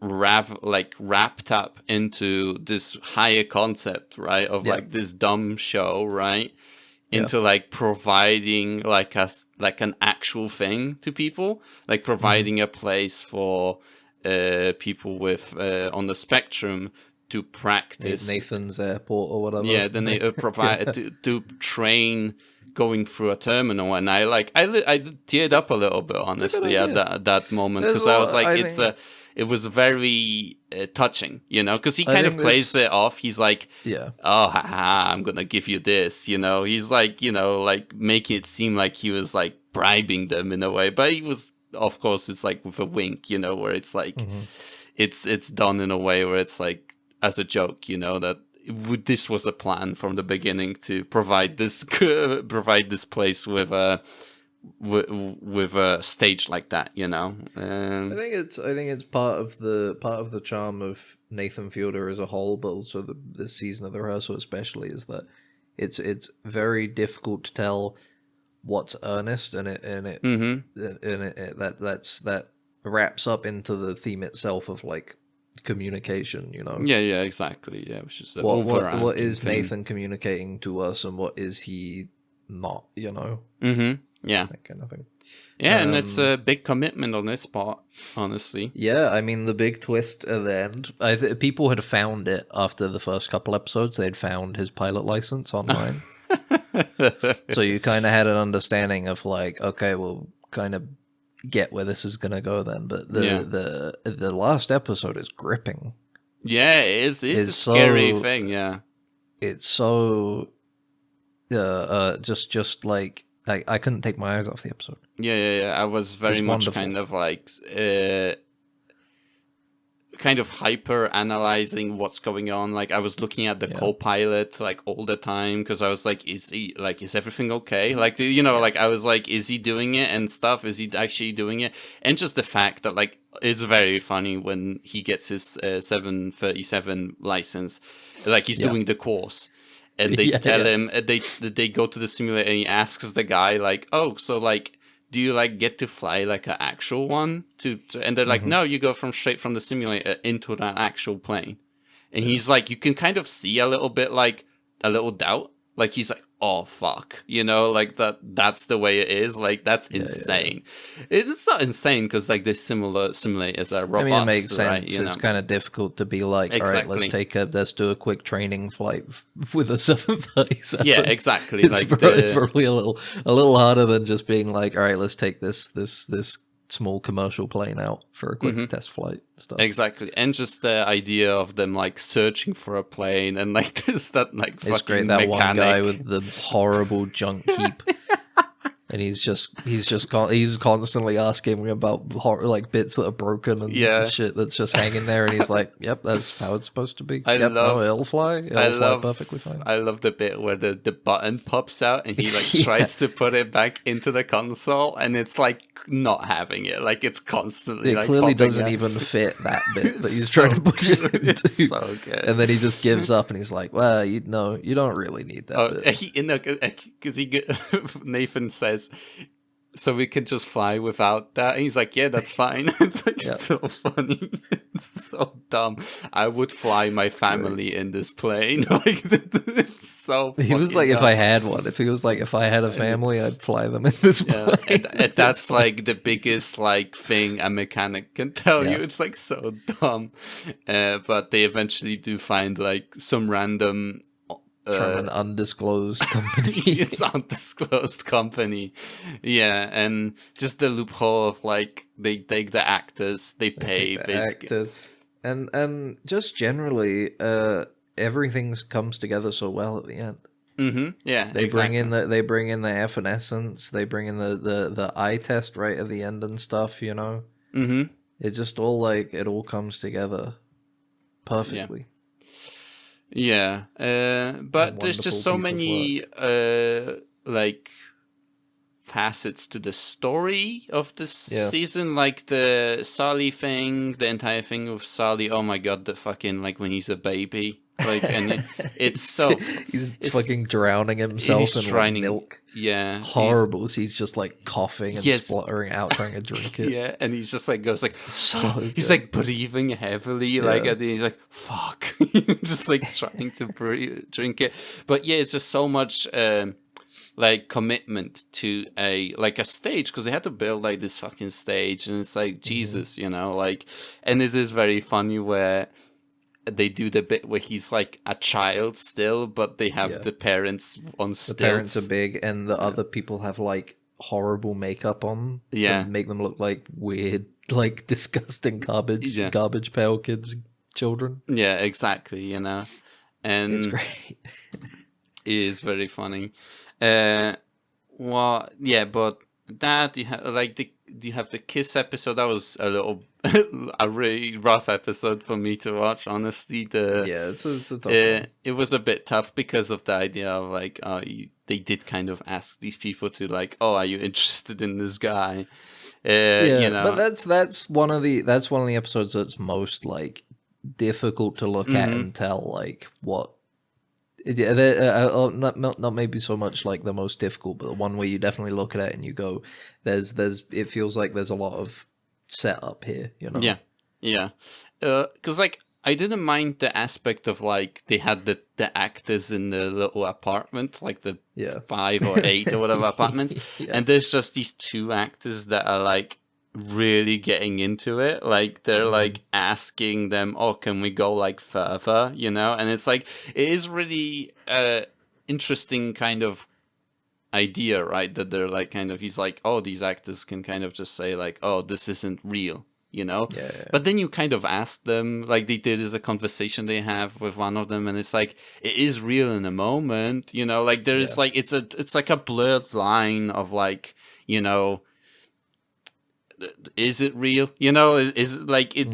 wrapped up into this higher concept, right? Of like this dumb show, right? Into like providing like an actual thing to people, like providing a place for people with on the spectrum to practice. Nathan's Airport or whatever. Yeah, then they provide to train going through a terminal, and I teared up a little bit, honestly, at that moment, because I was like, it was very touching, you know, because he kind of plays it off. He's like, oh, haha, I'm going to give you this, you know. He's like, you know, like making it seem like he was like bribing them in a way. But he was, of course, it's like with a wink, you know, where it's like, it's done in a way where it's like as a joke, you know, that this was a plan from the beginning to provide this place with a stage like that, you know. I think it's part of the charm of Nathan Fielder as a whole, but also this season of the rehearsal especially, is that it's very difficult to tell what's earnest and that wraps up into the theme itself of like communication, you know. Yeah, exactly. Yeah, which is what is Nathan communicating to us, and what is he not, you know. Yeah, that kind of thing. Yeah, and it's a big commitment on this part, honestly. Yeah, I mean, the big twist at the end, people had found it after the first couple episodes. They'd found his pilot license online. So you kind of had an understanding of like, okay, we'll kind of get where this is going to go then. But the last episode is gripping. Yeah, it's a scary thing, yeah. It's so... just like... I couldn't take my eyes off the episode. Yeah. I was very much wonderful. Kind of like kind of hyper analyzing what's going on. Like I was looking at the co-pilot like all the time, because I was like, is everything okay? Like, you know, like I was like, is he doing it and stuff? Is he actually doing it? And just the fact that like it's very funny when he gets his 737 license, like he's doing the course. And they tell him, they go to the simulator, and he asks the guy, like, oh, so, like, do you, like, get to fly, like, an actual one? And they're like, no, you go straight from the simulator into that actual plane. And he's like, you can kind of see a little bit, like, a little doubt. Like, he's like, oh fuck, you know, like that's the way it is. Like that's insane. It's not insane because like they simulate as a robot. I mean, it makes right? sense. It's kind of difficult to be like, all right, Exactly. let's do a quick training flight with a 737. Yeah, exactly. It's, like it's probably a little harder than just being like, all right, let's take this small commercial plane out for a quick test flight stuff. Exactly. And just the idea of them like searching for a plane and like there's that like It's fucking great, that mechanic. one guy with the horrible junk heap. And he's constantly asking me about like bits that are broken and shit that's just hanging there, and he's like, "Yep, that's how it's supposed to be. It'll fly. It'll fly perfectly fine." I love the bit where the button pops out and he like tries to put it back into the console, and it's like not having it. Like it's constantly. It like, clearly doesn't out. even fit that bit that he's trying to push it into. It's so good. And then he just gives up, and he's like, "Well, you don't really need that bit." Because Nathan says, so we can just fly without that. And he's like, yeah, that's fine. It's like so funny. It's so dumb. I would fly my family in this plane. Like it's so he was like, dumb. if I had one, if I had a family, I'd fly them in this plane. And that's like the biggest like thing a mechanic can tell you. It's like so dumb. But they eventually do find like some random from an undisclosed company. It's undisclosed company. Yeah, and just the loophole of like they take the actors, they pay basically. Actors. And just generally, everything comes together so well at the end. Yeah, they bring in the evanescence, they bring in the eye test right at the end and stuff, you know. It just all like it all comes together perfectly. Yeah, but there's just so many like facets to the story of this season, like the Sully thing, the entire thing with Sully. Oh my god, the fucking like when he's a baby, like, and it's so he's fucking drowning himself in milk. Yeah, horrible. He's just like coughing and spluttering out trying to drink it. Yeah, and he's just like goes like he's good. like breathing heavily, like, and then he's like fuck, just like trying to drink it. But yeah, it's just so much like commitment to a stage, because they had to build like this fucking stage, and it's like Jesus, you know, like, and it is very funny where they do the bit where he's like a child still, but they have the parents on stilts. The parents are big, and the other people have like horrible makeup on. Yeah, make them look like weird, like disgusting garbage pail kids, children. Yeah, exactly. You know, and it's great. It is very funny. Well, yeah, but that you have you have the kiss episode. That was a really rough episode for me to watch, honestly. It's a tough one. It was a bit tough because of the idea of like they did kind of ask these people to like, oh, are you interested in this guy? You know, but that's one of the episodes that's most like difficult to look at and tell like what. Not maybe so much like the most difficult, but the one where you definitely look at it and you go, there's it feels like there's a lot of setup here, you know. Yeah because like I didn't mind the aspect of like they had the actors in the little apartment, like the 5 or 8 or whatever apartments, and there's just these 2 actors that are like really getting into it, like they're like asking them, oh, can we go like further, you know? And it's like it is really interesting kind of idea, right? That they're like kind of, he's like, oh, these actors can kind of just say like, oh, this isn't real, you know? But then you kind of ask them, like they did, is a conversation they have with one of them, and it's like it is real in a moment, you know, like there's like it's like a blurred line of like, you know, is it real, you know? Is it like it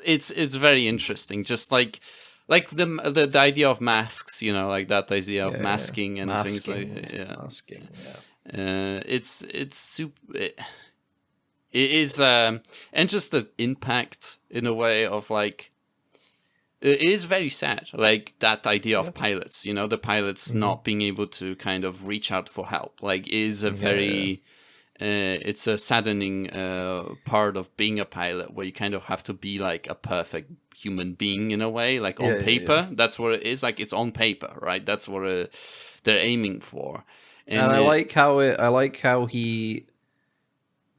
it's very interesting, just like the idea of masks, you know, like that idea of masking and things like masking. It's super, it is and just the impact in a way of like, it is very sad, like that idea of pilots, you know, the pilots not being able to kind of reach out for help, like is a very it's a saddening part of being a pilot, where you kind of have to be like a perfect human being in a way, like on paper. That's what it is, like it's on paper, right? That's what they're aiming for. And I like how he,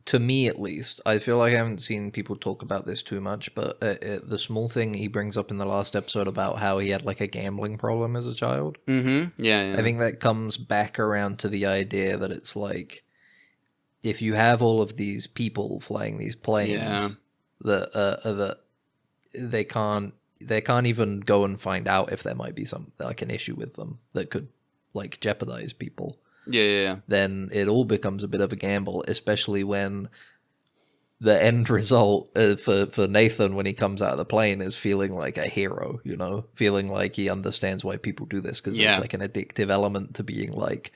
to me at least, I feel like I haven't seen people talk about this too much, but the small thing he brings up in the last episode about how he had like a gambling problem as a child. Mm-hmm. Yeah. I think that comes back around to the idea that it's like, if you have all of these people flying these planes, that they can't even go and find out if there might be some like an issue with them that could like jeopardize people. Yeah. Then it all becomes a bit of a gamble, especially when the end result for Nathan when he comes out of the plane is feeling like a hero, you know, feeling like he understands why people do this, because there's like an addictive element to being like,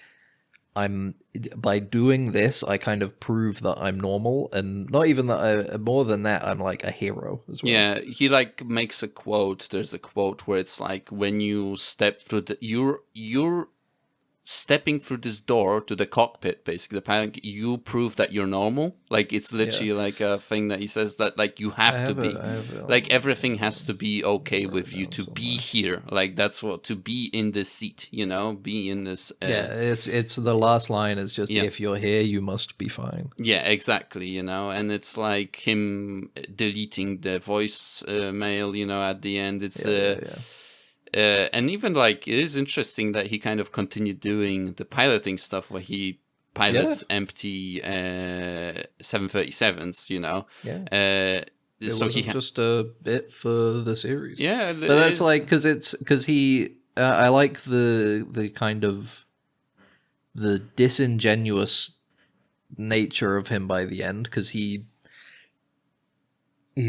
by doing this, I kind of prove that I'm normal, and not even that. More than that, I'm like a hero as well. Yeah, he like makes a quote. There's a quote where it's like, when you step through you're stepping through this door to the cockpit, basically the pilot, you prove that you're normal. Like, it's literally like a thing that he says, that like you have to be like, everything has to be okay with you to be here. Like, that's what, to be in this seat, you know, be in this it's the last line is just, if you're here, you must be fine. Yeah, exactly, you know. And it's like him deleting the voice mail, you know, at the end. It's and even like, it is interesting that he kind of continued doing the piloting stuff where he pilots empty 737s, you know. It so wasn't just a bit for the series. Yeah, but that's like, because he I like the kind of the disingenuous nature of him by the end, because he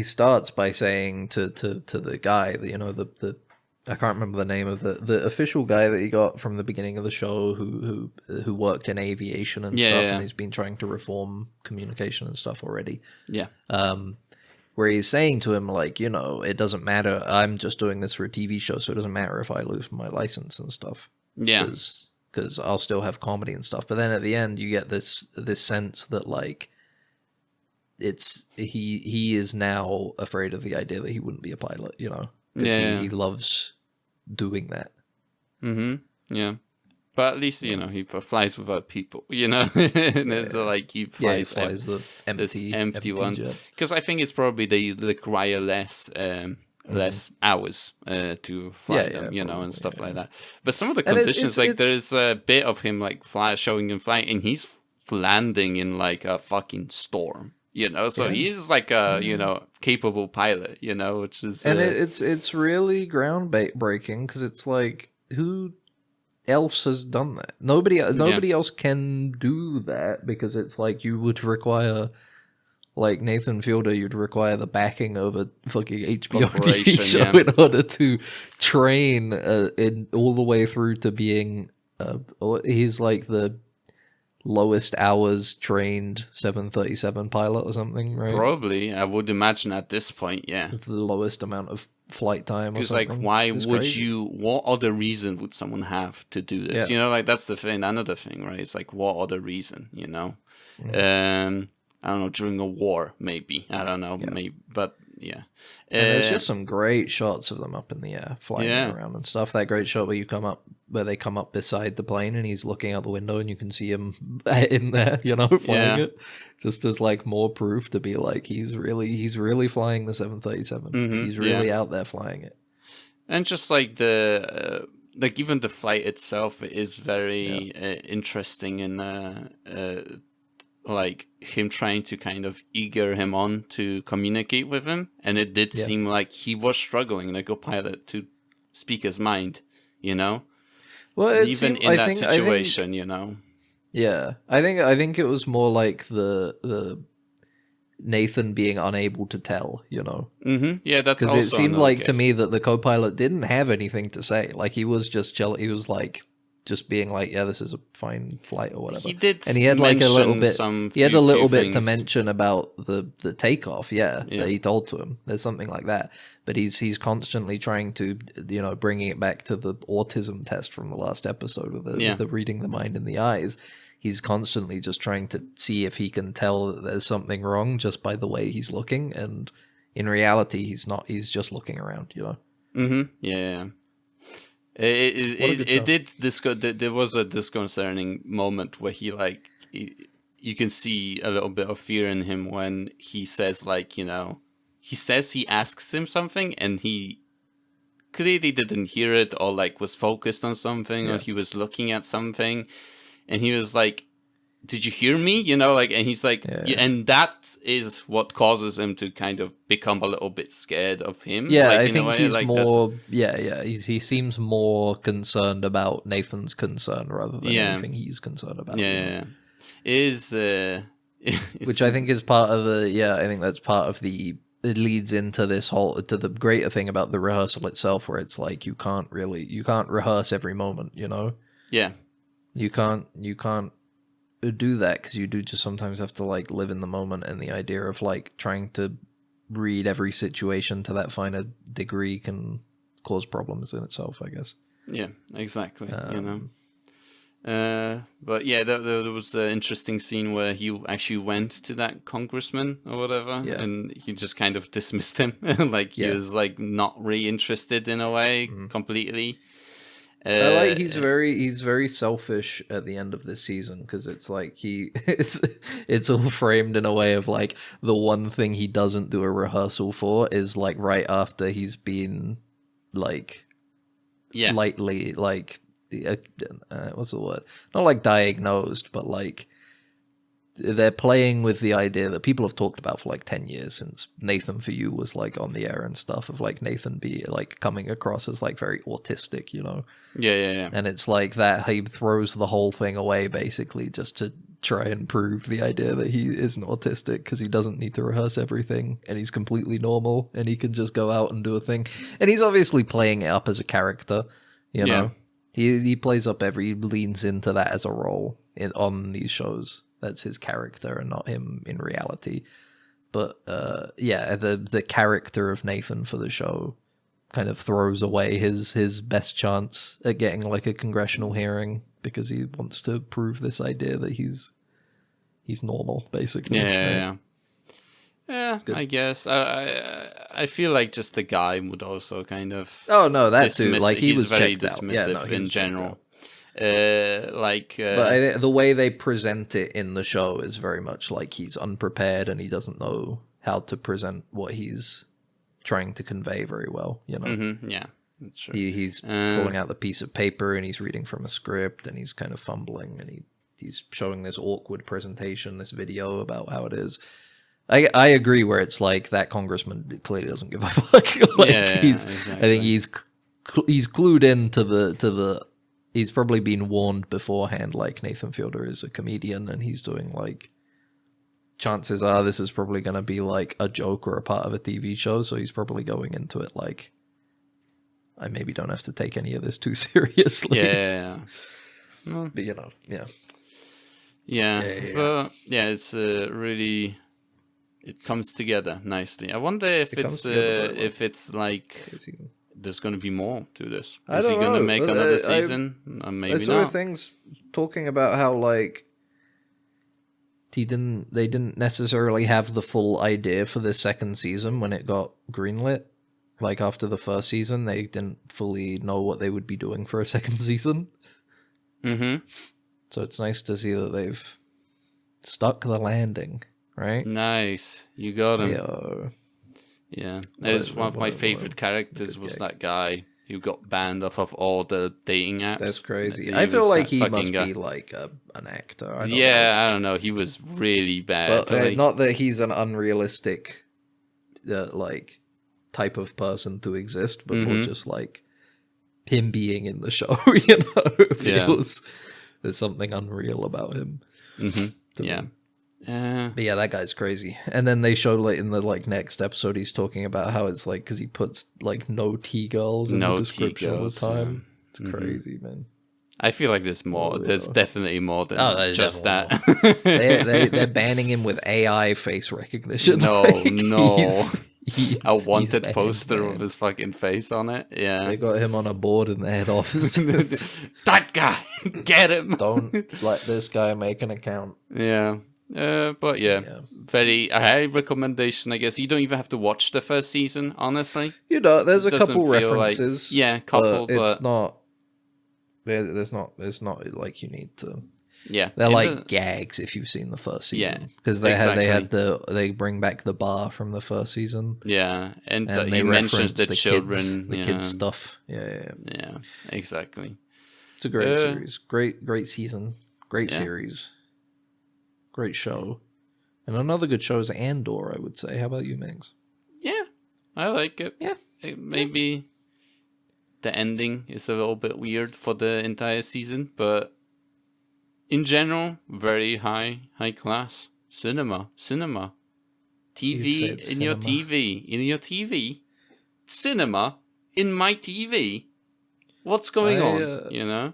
starts by saying to the guy that, you know, the I can't remember the name of the official guy that he got from the beginning of the show, who worked in aviation and stuff, and he's been trying to reform communication and stuff already. Yeah. Where he's saying to him, like, you know, it doesn't matter. I'm just doing this for a TV show, so it doesn't matter if I lose my license and stuff. Yeah. Because I'll still have comedy and stuff. But then at the end, you get this sense that, like, it's he is now afraid of the idea that he wouldn't be a pilot, you know. He loves doing that. Yeah. But at least, you know, he flies without people, you know. And it's like he flies the empty ones. Because I think it's probably they require less hours to fly them, you know, and stuff like that. But some of the conditions, like there's a bit of him like showing him flying, and he's landing in like a fucking storm. You know, so he is like a, you know, capable pilot, you know, which is... And it's really groundbreaking, because it's like, who else has done that? Nobody else can do that, because it's like, you would require, like Nathan Fielder, you'd require the backing of a fucking HBO TV show in order to train in all the way through to being... he's like the lowest hours trained 737 pilot or something, right? Probably, I would imagine at this point, yeah. With the lowest amount of flight time or something. Because, like, why would you... What other reason would someone have to do this? You know, like, that's the thing, another thing, right? It's like, what other reason, you know? I don't know, during a war, maybe. I don't know, maybe, but... Yeah, and there's just some great shots of them up in the air, flying around and stuff. That great shot where they come up beside the plane, and he's looking out the window, and you can see him in there, you know, flying it. Just as like more proof to be like, he's really flying the 737. He's really out there flying it. And just like the like even the flight itself is very interesting, and like him trying to kind of eager him on to communicate with him, and it did seem like he was struggling, like a pilot, to speak his mind, you know. Well, even in that situation, you know. Yeah, I think it was more like the Nathan being unable to tell, you know. Yeah, that's because it seemed like to me that the co-pilot didn't have anything to say. Like, he was just he was like just being like, yeah, this is a fine flight or whatever. He did, and he had like a little bit. He had a little bit things to mention about the takeoff. That he told to him. There's something like that. But he's constantly trying to, you know, bringing it back to the autism test from the last episode with the reading the mind in the eyes. He's constantly just trying to see if he can tell that there's something wrong just by the way he's looking, and in reality, he's not. He's just looking around, you know. Yeah. What a good show. There was a disconcerting moment where you can see a little bit of fear in him when he says, like, he asks him something and he clearly didn't hear it, or like was focused on something, or he was looking at something, and he was like, did you hear me? And he's like, and that is what causes him to kind of become a little bit scared of him. Yeah, like, I think he's more. Yeah. He seems more concerned about Nathan's concern rather than anything he's concerned about. Yeah. Which I think is part of the. Yeah, I think that's part of the. It leads into to the greater thing about the rehearsal itself, where it's like you can't rehearse every moment. Yeah. You can't do that, because you do just sometimes have to like live in the moment, and the idea of like trying to read every situation to that finer degree can cause problems in itself, I guess. Yeah, exactly. But yeah, there was an interesting scene where he actually went to that congressman or whatever, and he just kind of dismissed him. Like he was like not really interested in a way, completely. I like he's very selfish at the end of this season, because it's like it's all framed in a way of like the one thing he doesn't do a rehearsal for is like right after he's been like lightly like what's the word, not like diagnosed, but like they're playing with the idea that people have talked about for like 10 years since Nathan For You was like on the air and stuff, of like Nathan be like coming across as like very autistic, Yeah. And it's like that he throws the whole thing away basically just to try and prove the idea that he isn't autistic, because he doesn't need to rehearse everything and he's completely normal and he can just go out and do a thing. And he's obviously playing it up as a character, know. He plays up he leans into that as a role on these shows. That's his character and not him in reality. But the character of Nathan for the show kind of throws away his best chance at getting like a congressional hearing, because he wants to prove this idea that he's normal, basically. Yeah, I guess. I feel like just the guy would also kind of. Oh no, that too. Like he was very checked out. dismissive in general. But the way they present it in the show is very much like he's unprepared and he doesn't know how to present what he's trying to convey very well. Yeah, that's true. He's pulling out the piece of paper and he's reading from a script and he's kind of fumbling and he's showing this awkward presentation, this video about how it is. I agree where it's like that congressman clearly doesn't give a fuck. Exactly. I think he's clued in to the. He's probably been warned beforehand. Like Nathan Fielder is a comedian, and he's doing like. Chances are this is probably going to be like a joke or a part of a TV show, so he's probably going into it like. I maybe don't have to take any of this too seriously. Yeah. But Yeah. But it's really. It comes together nicely. I wonder if it's like there's going to be more to this. Is he going to make another season? Maybe not. I saw things talking about how like they didn't necessarily have the full idea for the second season when it got greenlit. Like after the first season, they didn't fully know what they would be doing for a second season. Mm-hmm. So it's nice to see that they've stuck the landing. Right? Nice. You got him. Yeah. That is one of my favorite characters was that guy who got banned off of all the dating apps. That's crazy. I feel like he must be like an actor. I don't know. He was really bad. But not that he's an unrealistic like type of person to exist, but more just like him being in the show, feels there's something unreal about him. Yeah. But yeah, that guy's crazy. And then they show like in the like next episode, he's talking about how it's like because he puts like no T-girls in the description all the time. It's crazy, man. I feel like there's more. There's definitely more than just that. They're banning him with AI face recognition. No. A wanted poster with his fucking face on it. Yeah. They got him on a board in the head office. That guy! Get him! Don't let this guy make an account. Yeah. But very high recommendation, I guess. You don't even have to watch the first season, honestly. There's a couple references. Like, couple, but it's not There's not. It's not like you need to. Yeah, They're in like the- gags if you've seen the first Yeah, season, because they exactly. they bring back the bar from the first season, Yeah, and and he they mentions reference the the children. kids Yeah, stuff. Yeah. yeah, exactly. It's a great Uh, series, great season, great yeah, series, great show, and another good show is Andor. I would say. How about you, Megs? yeah, I like it. Yeah, Maybe the ending is a little bit weird for the entire season, but in general, very high class cinema. you'd say TV it's in your cinema. TV, cinema in my TV. What's going I on? You know?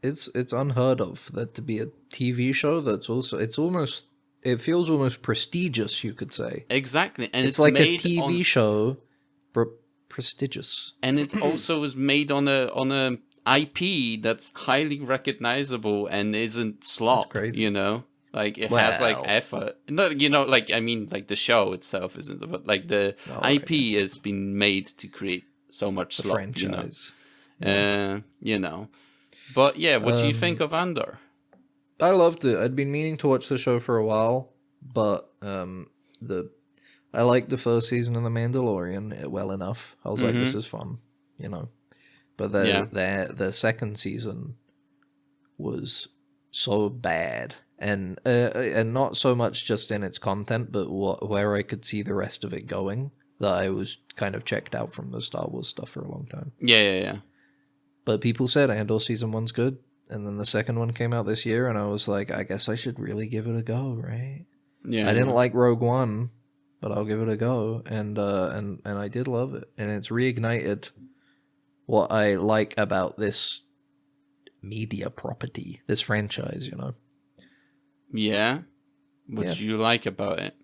it's unheard of that to be a TV show that's also it feels almost prestigious, you could say. Exactly, and It's it's like a made TV on, show, but prestigious. and it also is made on a IP that's highly recognizable and isn't slop. crazy. You know, like it has like Well, effort. No, you know, like I mean, like the show itself isn't, but like the all IP has been made to create so much the slop. franchise. You know. But yeah, what do you think of Andor? I loved it. I'd been meaning to watch the show for a while, but I liked the first season of The Mandalorian well enough. I was like, this is fun, you know. But the second season was so bad, and not so much just in its content, but where I could see the rest of it going, that I was kind of checked out from the Star Wars stuff for a long time. Yeah. But people said Andor season 1's good, and then the second one came out this year, and I was like, I guess I should really give it a go, right? Yeah. I didn't like Rogue One, but I'll give it a go, and I did love it, and it's reignited what I like about this media property, this franchise, you know. Yeah. What do you like about it?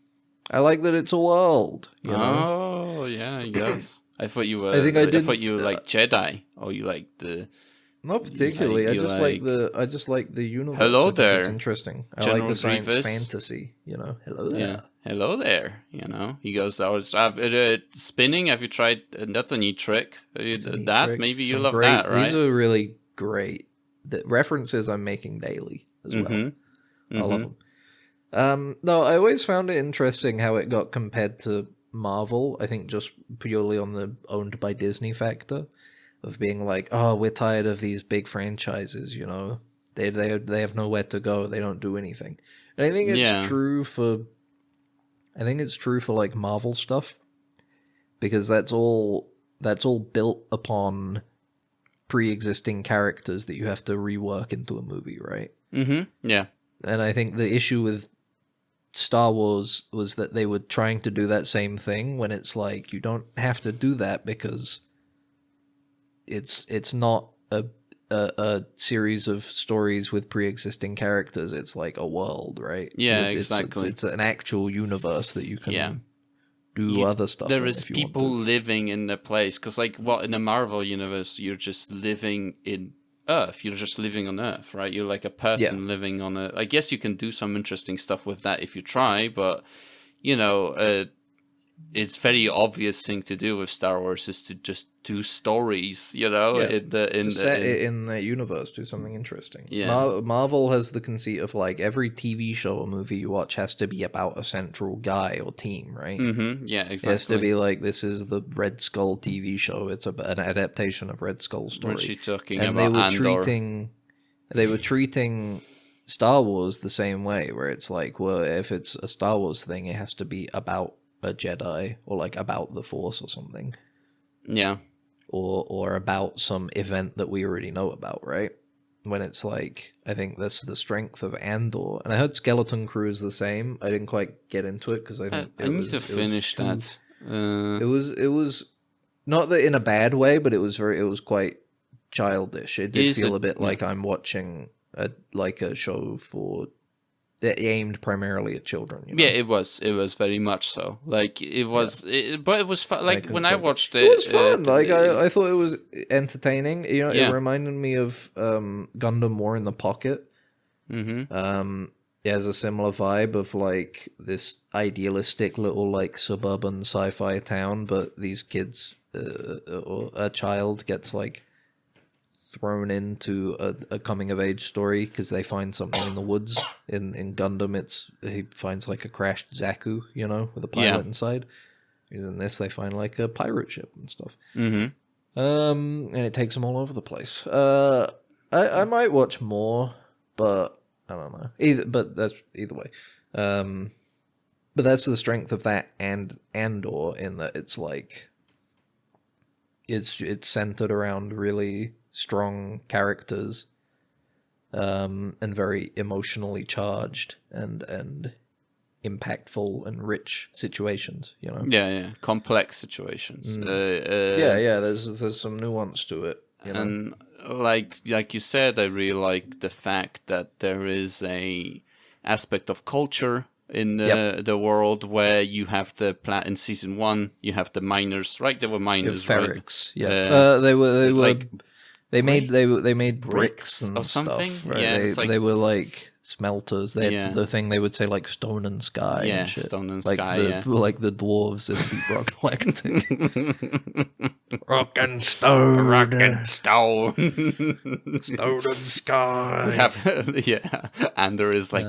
I like that it's a world, you know. Oh, yeah, yes. I thought you were. I thought you like Jedi, or you like the. Not particularly. I just like the universe. Hello I think there, it's interesting. I General like the science Grievous. fantasy. You know, hello there. Yeah, hello there. You know, he goes. I was spinning. Have you tried? That's a neat trick. It's a neat That trick. maybe you Some love great, that, right? These are really great. The references I'm making daily as well. I love them. No, I always found it interesting how it got compared to Marvel. I think just purely on the owned by Disney factor of being like, oh, we're tired of these big franchises. You know, they have nowhere to go. They don't do anything. And I think it's true for. I think it's true for like Marvel stuff, because that's all built upon pre-existing characters that you have to rework into a movie, right? Yeah. And I think the issue with Star Wars was that they were trying to do that same thing when it's like, you don't have to do that because it's not a series of stories with pre-existing characters. It's like a world, right? Yeah, exactly. It's an actual universe that you can do other stuff. There is people living in the place, because like in the Marvel universe, you're just living in Earth. You're just living on Earth, right? You're like a person living on a. I guess you can do some interesting stuff with that if you try, but you know, it's very obvious thing to do with Star Wars is to just do stories, you know, in that universe, do something interesting. Yeah. Marvel has the conceit of like every TV show or movie you watch has to be about a central guy or team, right? Yeah, exactly. It has to be like, this is the Red Skull TV show. It's an adaptation of Red Skull's story. What are you talking and about? They were treating Star Wars the same way, where it's like, well, if it's a Star Wars thing, it has to be about a Jedi, or like about the Force or something. Yeah. Or about some event that we already know about, right? When it's like, I think that's the strength of Andor. And I heard Skeleton Crew is the same. I didn't quite get into it because I think I need to finish that. It was not that in a bad way, but it was quite childish. It did feel a bit like I'm watching a show for aimed primarily at children. You know? Yeah, it was very much so. Like it was, but it was fun. Like when I watched it, it was fun. I thought it was entertaining. You know, it reminded me of Gundam War in the Pocket. It has a similar vibe of like this idealistic little like suburban sci-fi town, but these kids or a child gets like thrown into a coming of age story because they find something in the woods. In Gundam, he finds like a crashed Zaku, with a pilot inside. Because in this, they find like a pirate ship and stuff. Mm-hmm. And it takes them all over the place. I might watch more, but I don't know. Either way. But that's the strength of that and Andor in that it's like it's centered around really strong characters, and very emotionally charged and impactful and rich situations. Yeah, complex situations. There's some nuance to it. And like you said, I really like the fact that there is a aspect of culture in the world where you have in season 1 you have the miners, right? There were miners, Ferrix, right? Yeah. They were like they made bricks and or something. Stuff, right? Yeah, they were like smelters. They had the thing they would say like stone and sky. Yeah, and shit. stone and like sky. Like the dwarves in Deep Rock Galactic. Rock and stone. Rock and stone. Stone and sky. We have, Andor is like,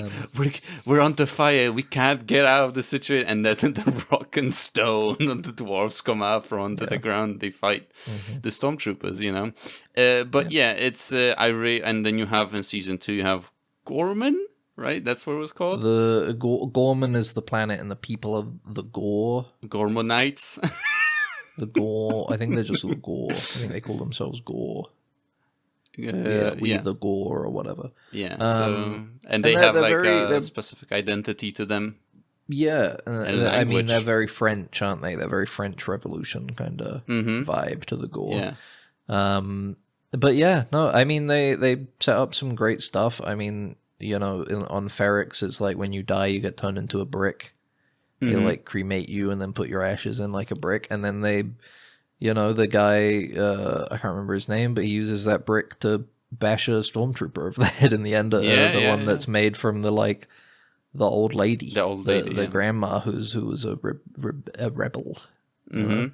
we're under fire. We can't get out of the situation. And then the rock and stone and the dwarves come out from under the ground. They fight the stormtroopers, it's and then you have in season 2 you have Gorman, right? That's what it was called. The Gorman is the planet, and the people of the Gore. Gormanites. The Gore. I think they're just the Gore. I think they call themselves Gore. The Gore or whatever. Yeah. And they have like a specific identity to them. Yeah, I mean they're very French, aren't they? They're very French Revolution kind of vibe to the Gore. Yeah. But yeah, no, I mean they set up some great stuff. I mean, on Ferrix, it's like when you die, you get turned into a brick. They like cremate you and then put your ashes in like a brick, and then they, the guy, I can't remember his name, but he uses that brick to bash a stormtrooper over the head in the end. The one that's made from the old lady, the grandma who was a rebel. Mm-hmm.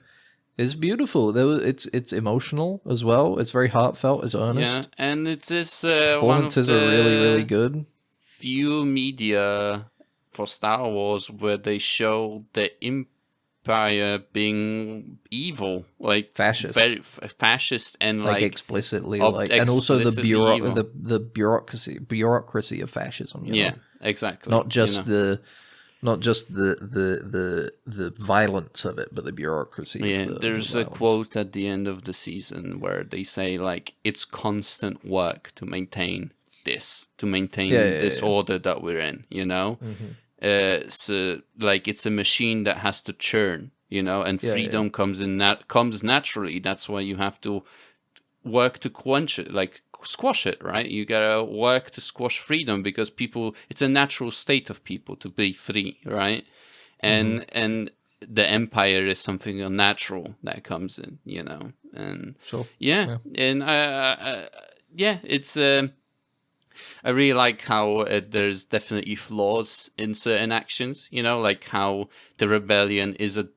It's beautiful. It's emotional as well. It's very heartfelt. It's earnest. Yeah, and it is performances are really, really good. Few media for Star Wars where they show the Empire being evil, like fascist, very fascist, and like explicitly, and also the bureaucracy of fascism. Yeah, exactly. Not just the violence of it, but the bureaucracy. Yeah, there's a quote at the end of the season where they say like it's constant work to maintain this order that we're in, so like it's a machine that has to churn, and freedom comes naturally. That's why you have to work to quench it, like squash it, right? You gotta work to squash freedom because it's a natural state of people to be free, right? And the Empire is something unnatural that comes in, and sure. And it's I really like how there's definitely flaws in certain actions, like how the rebellion is a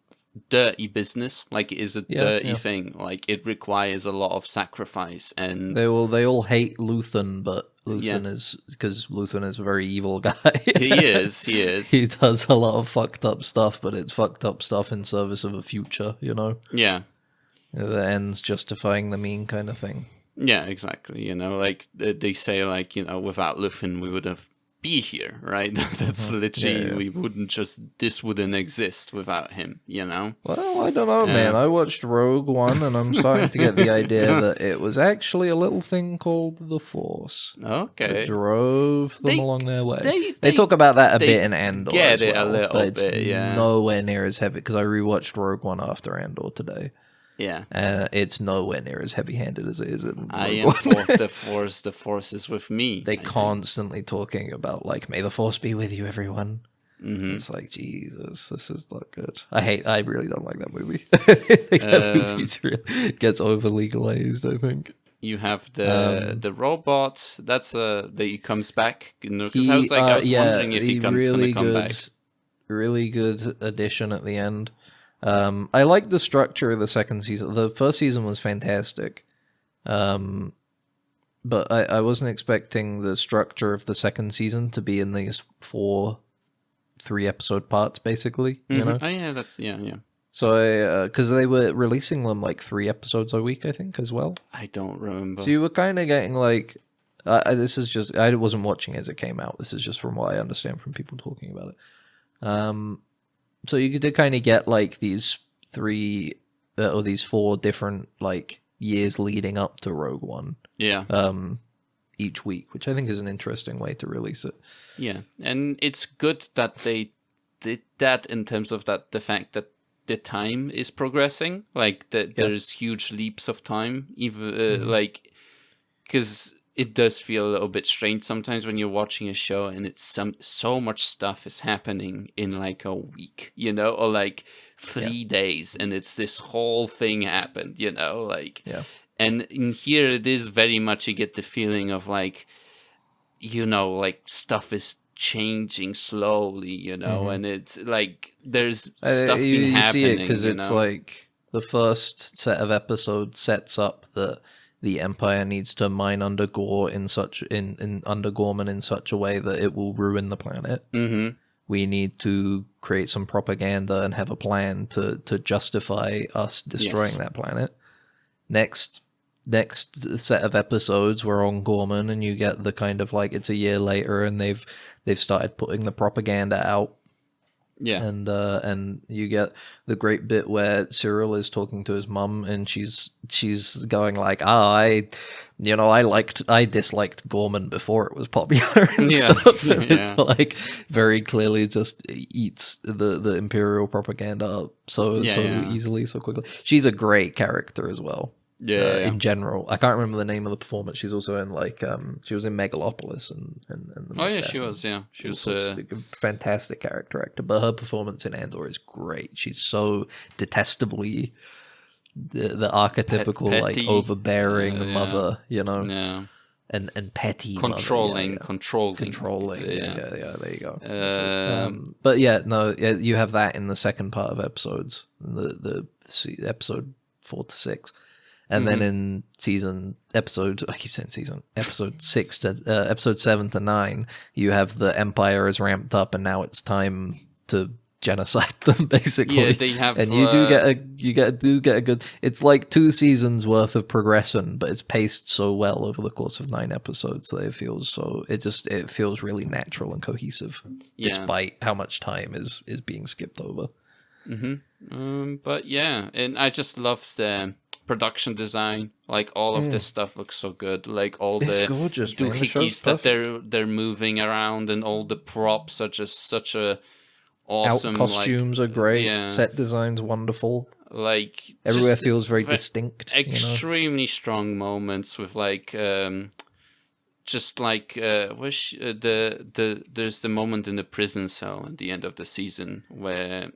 dirty business, like it is a dirty thing, like it requires a lot of sacrifice, and they all hate Luthen, but Luthen is because Luthen is a very evil guy. he is he does a lot of fucked up stuff, but it's fucked up stuff in service of a future, the ends justifying the mean kind of thing. Yeah, exactly. Like they say, like, without Luthen, we would have be here, right? That's literally, this wouldn't exist without him, Well, I don't know, man. I watched Rogue One, and I'm starting to get the idea that it was actually a little thing called the Force. Okay. That drove them along their way. They talk about that a bit in Andor get as well, it a little but it's bit, yeah. nowhere near as heavy, because I rewatched Rogue One after Andor today. Yeah. It's nowhere near as heavy-handed as it is in Rogue I am One. the Force is with me. They constantly talking about, like, may the Force be with you, everyone. Mm-hmm. It's like, Jesus, this is not good. I really don't like that movie. That movie gets overly glazed, I think. You have the robot. That's he comes back. Because I was wondering if he comes really come back. Really good addition at the end. I like the structure of the second season. The first season was fantastic. but I wasn't expecting the structure of the second season to be in these 4 3-episode parts, basically. You know. Oh yeah, that's yeah. So because they were releasing them like 3 episodes a week, I think, as well. I don't remember. So you were kind of getting like, this is just, I wasn't watching as it came out. This is just from what I understand from people talking about it. So you did kind of get like these 3 or these 4 different like years leading up to Rogue One. Yeah. Each week, which I think is an interesting way to release it. Yeah, and it's good that they did that in terms of that the fact that the time is progressing, like that there's huge leaps of time, even like because it does feel a little bit strange sometimes when you're watching a show and it's so much stuff is happening in like a week, you know, or like 3 days, and it's this whole thing happened, you know, like And in here it is very much you get the feeling of like, you know, like stuff is changing slowly, you know, and it's like there's stuff being happening. You see it because it's like the first set of episodes sets up that the Empire needs to mine under Gore under Gorman in such a way that it will ruin the planet. Mm-hmm. We need to create some propaganda and have a plan to justify us destroying that planet. Next set of episodes we're on Gorman, and you get the kind of like it's a year later and they've started putting the propaganda out. Yeah. And you get the great bit where Cyril is talking to his mum and she's going like, I disliked Gorman before it was popular and stuff. And it's like very clearly just eats the Imperial propaganda up so easily, so quickly. She's a great character as well. In general, I can't remember the name of the performance. She's also in like she was in Megalopolis and she was a fantastic character actor. But her performance in Andor is great. She's so detestably the archetypical petty, like overbearing mother, you know, and petty, controlling. Yeah, there you go. But you have that in the second part of episodes, the episode 4 to 6. And then in episode 6 to episode 7 to 9, you have the Empire is ramped up, and now it's time to genocide them, basically. Yeah, they have, and you do get a good. It's like 2 seasons worth of progression, but it's paced so well over the course of 9 episodes that it feels really natural and cohesive, despite how much time is being skipped over. But yeah, and I just love the production design, like all of this stuff looks so good, like all the doohickeys that they're moving around, and all the props are just such a awesome. Costumes are great. Set design's wonderful. Like everywhere feels very distinct. Extremely strong moments with like just like there's the moment in the prison cell at the end of the season where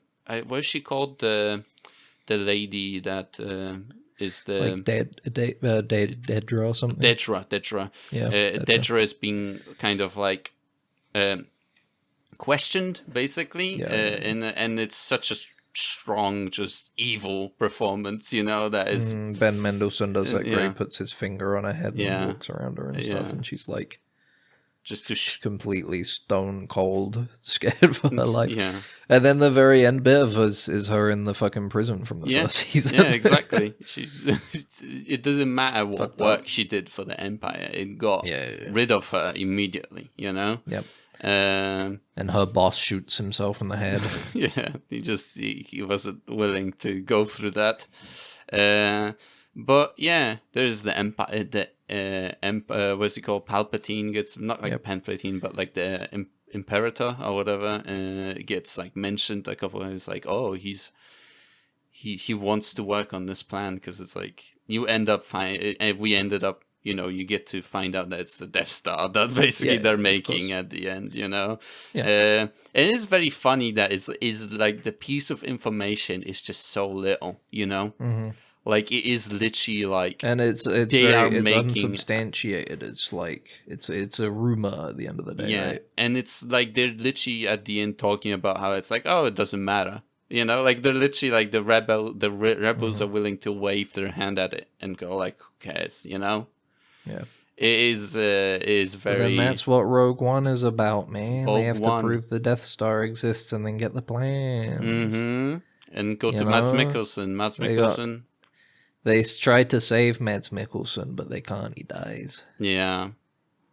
what's she called, the lady that is the like Dedra or something. Dedra. Yeah. Dedra is being kind of like questioned, basically. And it's such a strong, just evil performance, you know, that is Ben Mendelsohn does that great, puts his finger on her head and walks around her and stuff, and she's like just completely stone cold, scared for her life. Yeah. And then the very end bit of us is her in the fucking prison from the first season. Yeah, exactly. It doesn't matter what work she did for the Empire. It got rid of her immediately, you know? Yep. And her boss shoots himself in the head. He wasn't willing to go through that. But yeah, there's the Empire, what's he called? Palpatine gets, not like Palpatine, but like the Imperator or whatever, gets like mentioned a couple of times, like, oh, he wants to work on this plan, because it's like we ended up, you know, you get to find out that it's the Death Star that basically they're making at the end, you know. And it's very funny that is like the piece of very little, you know. Like it is literally like, and it's unsubstantiated. It's like it's a rumor at the end of the day, right? And it's like they're literally at the end talking about how it's like, oh, it doesn't matter, you know, like they're literally like the rebels are willing to wave their hand at it and go like, who cares, you know? Yeah. It is But very then that's what Rogue One is about, man. They Rogue have One. to prove the Death Star exists and then get the plans. And go You to Mads know? Mikkelsen. Mads They got- Mikkelsen. They tried to save Mads Mikkelsen, but they can't. He dies. Yeah.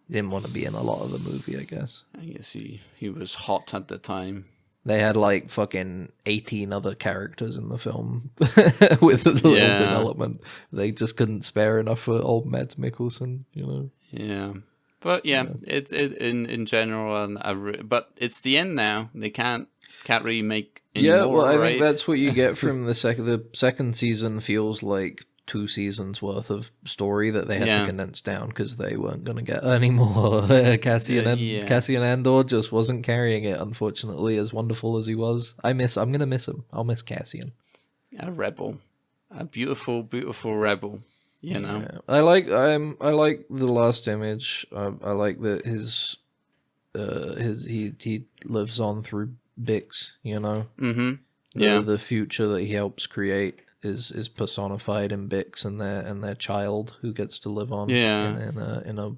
He didn't want to be in a lot of the movie, I guess. I guess he was hot at the time. They had like fucking 18 other characters in the film with a little Yeah. development. They just couldn't spare enough for old Mads Mikkelsen, you know? Yeah. But yeah, it's in general, but it's the end now. They can't really make any Yeah, more, well, I right? think that's what you get from the second season. Feels like 2 seasons worth of story that they had to condense down because they weren't going to get any more. Cassian Andor just wasn't carrying it, unfortunately, as wonderful as he was. I'm going to miss him. I'll miss Cassian. A rebel, a beautiful, beautiful rebel. You know, Yeah. I like the last image. I like that he lives on through Bix. You know, the future that he helps create is personified in Bix and their child who gets to live on in a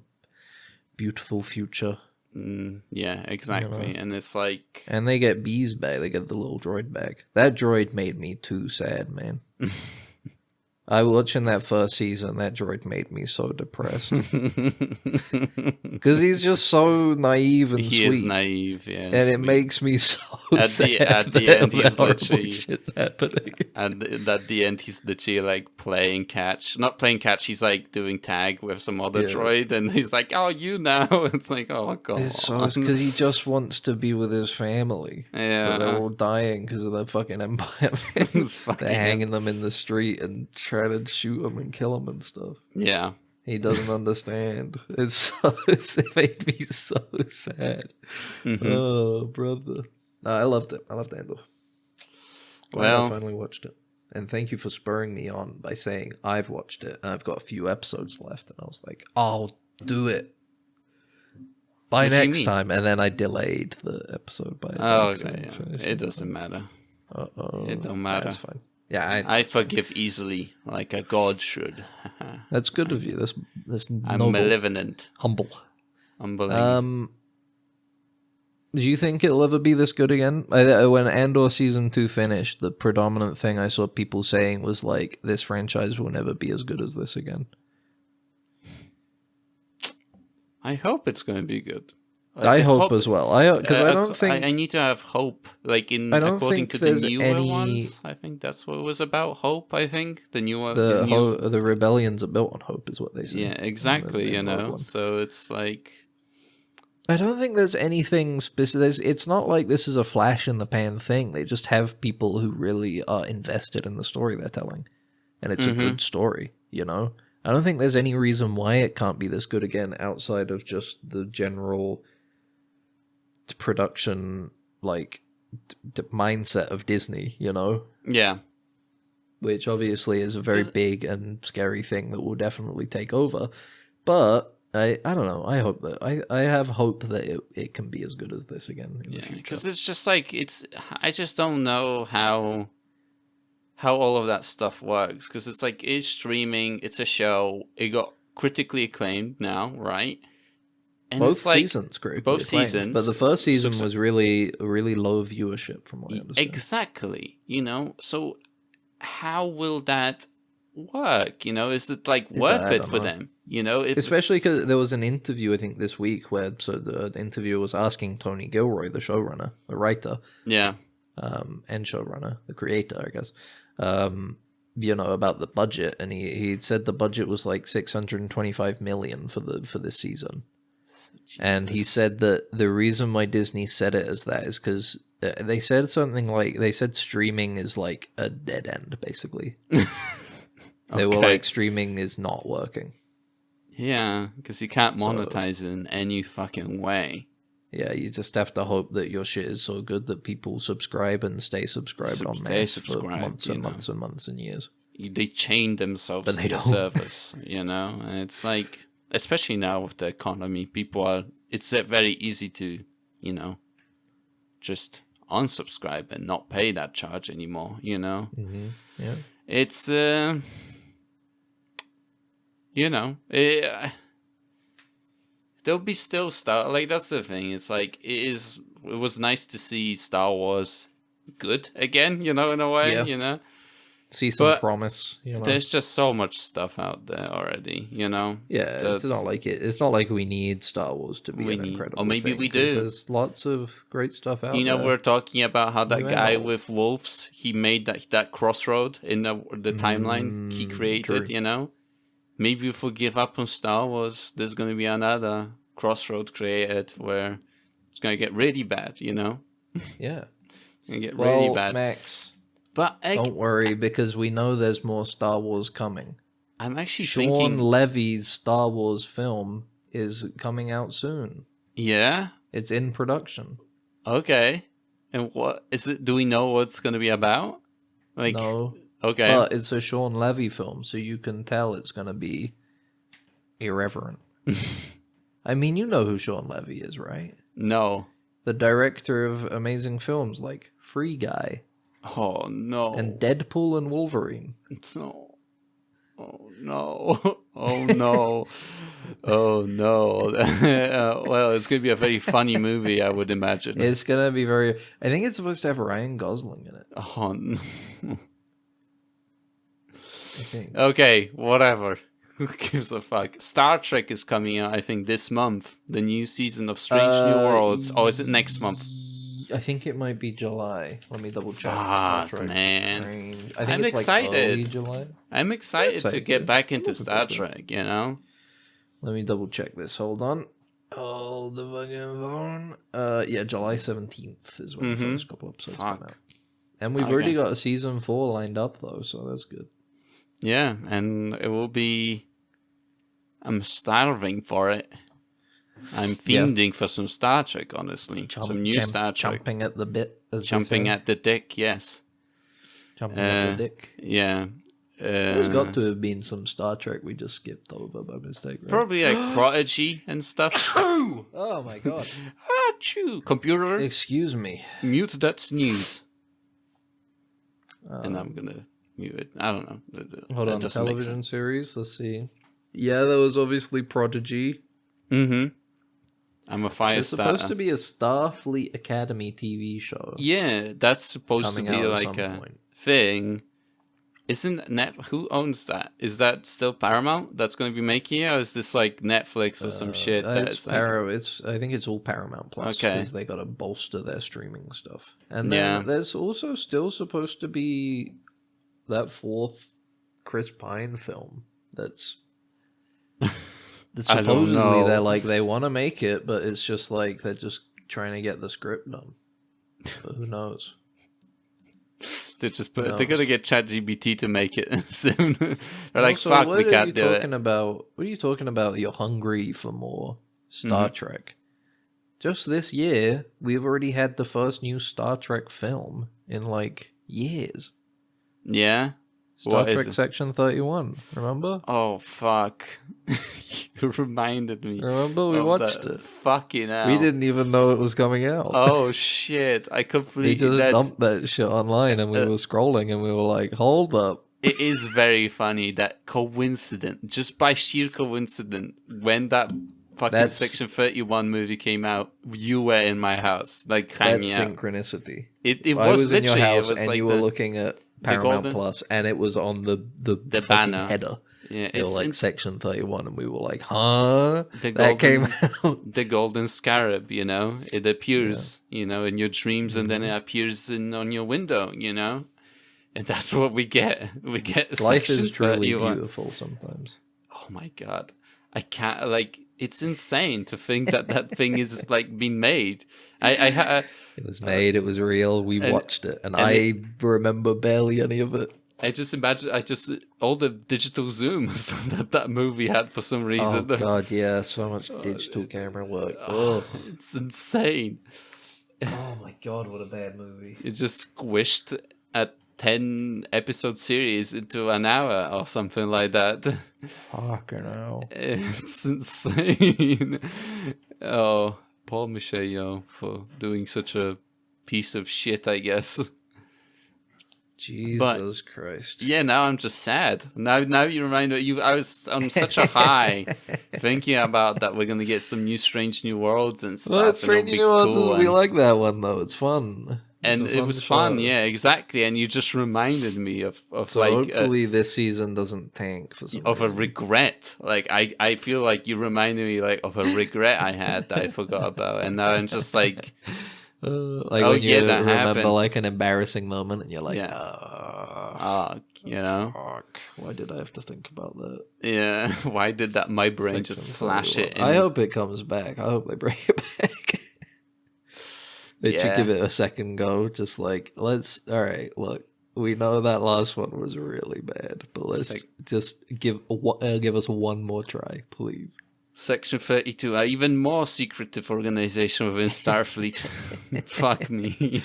beautiful future. Yeah, exactly. You know? And it's like, and they get bees back. They get the little droid back. That droid made me too sad, man. I watching that first season, that droid made me so depressed. Because he's just so naive and sweet. He is naive, yeah. And it makes me so sad. At the end, he's literally... shit's happening. And at the end, he's literally like playing catch. Not playing catch, he's like doing tag with some other droid. And he's like, oh, you now. It's like, oh, God. It's because he just wants to be with his family. Yeah. But they're all dying because of the fucking Empire. They're hanging them in the street and trying to shoot them and kill them and stuff. Yeah. He doesn't understand. It made me so sad. Oh, brother. No, I loved it. I loved Andor. I finally watched it. And thank you for spurring me on by saying I've watched it. And I've got a few episodes left. And I was like, I'll do it by next time. And then I delayed the episode by okay. It doesn't matter. Uh-oh. It don't matter. That's fine. Yeah, I forgive easily, like a god should. That's good of you. That's I'm noble. malevolent. Humble. Unbelievable. Do you think it'll ever be this good again? When Andor Season 2 finished, the predominant thing I saw people saying was like, this franchise will never be as good as this again. I hope it's going to be good. I hope as well. Because I don't think... I need to have hope. Like, according to the newer ones, I think that's what it was about. Hope, I think. The newer... The rebellions are built on hope, is what they say. Yeah, exactly, So it's like... I don't think there's anything specific. It's not like this is a flash in the pan thing. They just have people who really are invested in the story they're telling. And it's a good story, you know? I don't think there's any reason why it can't be this good again outside of just the general production, like, mindset of Disney, you know? Yeah. Which obviously is a very big and scary thing that will definitely take over. But... I don't know. I hope that I have hope that it can be as good as this again in the future. Because it's just like I just don't know how all of that stuff works. Because it's like it's streaming, it's a show. It got critically acclaimed now, right? And both it's like, seasons, seasons, but the first season was really low viewership, from what I understand. Exactly. So how will that work? Is it like worth it for them? Especially because there was an interview I think this week where the interviewer was asking Tony Gilroy, the showrunner, the writer, and showrunner, the creator, I guess, about the budget, and he said the budget was like $625 million for this season. Jesus. And he said that the reason why Disney said it as that is because they said something like streaming is like a dead end, basically. They were like, streaming is not working. Yeah, because you can't monetize it in any fucking way. Yeah, you just have to hope that your shit is so good that people subscribe and stay subscribed on mass for months and months and months and years. They chain themselves to the service, and it's like, especially now with the economy, it's very easy to, just unsubscribe and not pay that charge anymore, Mm-hmm. Yeah. It's, there'll be still Star. Like that's the thing. It's like it was nice to see Star Wars good again. You know, in a way. Yeah. You know. See some But promise. You know. there's just so much stuff out there already. You know. Yeah, it's not like It's not like we need Star Wars to be We an need- incredible. or maybe thing, we 'cause do. There's lots of great stuff out You know, there. we're talking about how that New guy and old. with wolves, he made that crossroad in the timeline he created, true. you know? Maybe if we give up on Star Wars, there's going to be another crossroad created where it's going to get really bad, you know? Yeah. It's going to get Well, really bad. Max, But don't worry because we know there's more Star Wars coming. I'm actually Sean thinking... Levy's Star Wars film is coming out soon. Yeah? It's in production. Okay. And what is it? Do we know what it's going to be about? Like, No, okay. but it's a Sean Levy film, so you can tell it's going to be irreverent. I mean, you know who Sean Levy is, right? No. The director of amazing films like Free Guy Oh, no. and Deadpool and Wolverine. No. Oh no. Oh no. Oh no. Well, it's going to be a very funny movie, I would imagine. It's going to be very... I think it's supposed to have Ryan Gosling in it, Oh no. I think. Okay, whatever. Who gives a fuck? Star Trek is coming out, I think, this month. The new season of Strange New Worlds. Oh, is it next month? I think it might be July. Let me double check. Fuck, Star Trek man. Strange. I think I'm it's excited. Like early July. I'm excited to excited. get back into I'm Star looking forward Trek, you know? Let me double check this. Hold on. Oh, the fucking phone. Yeah, July 17th is when the first couple episodes come Fuck. out. And we've Okay. already got a season 4 lined up, though, so that's good. Yeah, and it will be... I'm starving for it. I'm fiending for some Star Trek, honestly. some new Star Trek. Jumping at the bit. As Jumping at the dick, yes. Jumping at the dick. Yeah. There's got to have been some Star Trek we just skipped over by mistake, right? Probably like Prodigy and stuff. Oh my god. Achoo! Computer, Excuse me. mute that sneeze. And I'm gonna mute it. I don't know. Hold That on, doesn't make television sense. series. Let's see. Yeah, there was obviously Prodigy. Mm-hmm. I'm a fire It's supposed to be a Starfleet Academy TV show. Yeah, that's supposed Coming to be out at like some a point. thing. Isn't who owns that? Is that still Paramount that's going to be making it, or is this like Netflix or some shit? It's That's like, I think it's all Paramount Plus Okay. because they got to bolster their streaming stuff. And then Yeah. there's also still supposed to be that fourth Chris Pine film that's I don't supposedly know. they're like they want to make it, but it's just like they're just trying to get the script done. But who knows? they just Who they're knows? gonna get ChatGPT to make it soon. They're like, Also, fuck, what we are can't you do it. talking about? What are you talking about? You're hungry for more Star Mm-hmm. Trek. Just this year, we've already had the first new Star Trek film in like years. Yeah. Star What is Trek it? Section 31. Remember? Oh fuck! You reminded me. Remember we of watched that. it. Fucking hell. We didn't even know it was coming out. Oh shit! I They completely. just That's, dumped that shit online, and we were scrolling, and we were like, "Hold up!" it is very funny that coincidence, just by sheer coincidence, when that fucking That's- Section 31 movie came out, you were in my house, like hanging That's out. synchronicity. It I was was in your literally, house, it was and like you were looking at Paramount golden- Plus, and it was on the fucking banner. header. Yeah, You're it's like Section 31, and we were like, huh? The That came golden- out. the golden scarab, you know, it appears, you know, in your dreams, and Mm-hmm. then it appears on your window, you know, and that's what we get. We get Life Section is truly 31. beautiful sometimes. Oh my god, I can't, like, it's insane to think that that thing is like being made. It was made, it was real, we and- watched it, and and I remember barely any of it. I just imagine, all the digital zooms that movie had for some Oh reason. god, yeah, so much digital camera work. Oh. It's insane. Oh my god, what a bad movie. It just squished a 10 episode series into an hour or something like that. Fucking hell. It's insane. Oh, Paul Michel for doing such a piece of shit, I guess. Jesus Christ. Yeah, now I'm just sad. Now you remind me. I was on such a high, thinking about that we're gonna get some new Strange New Worlds and stuff. Well, it's and it'll Strange be New Worlds. cool We and like that one though. It's fun. It's and a it was show. fun, yeah, exactly. And you just reminded me of So like hopefully this season doesn't tank for some of a reason. regret. Like I feel like you reminded me like of a regret I had that I forgot about, and now I'm just like, like oh, when you yeah, that remember happened. like an embarrassing moment and you're like, Yeah. You know, fuck, why did I have to think about that? yeah. Why did that? My brain just Section flash 41. it. I hope it comes back. I hope they bring it back. They should give it a second go. Just like, all right, look, we know that last one was really bad, but let's just give us one more try, please. Section 32, even more secretive organization within Starfleet. Fuck me.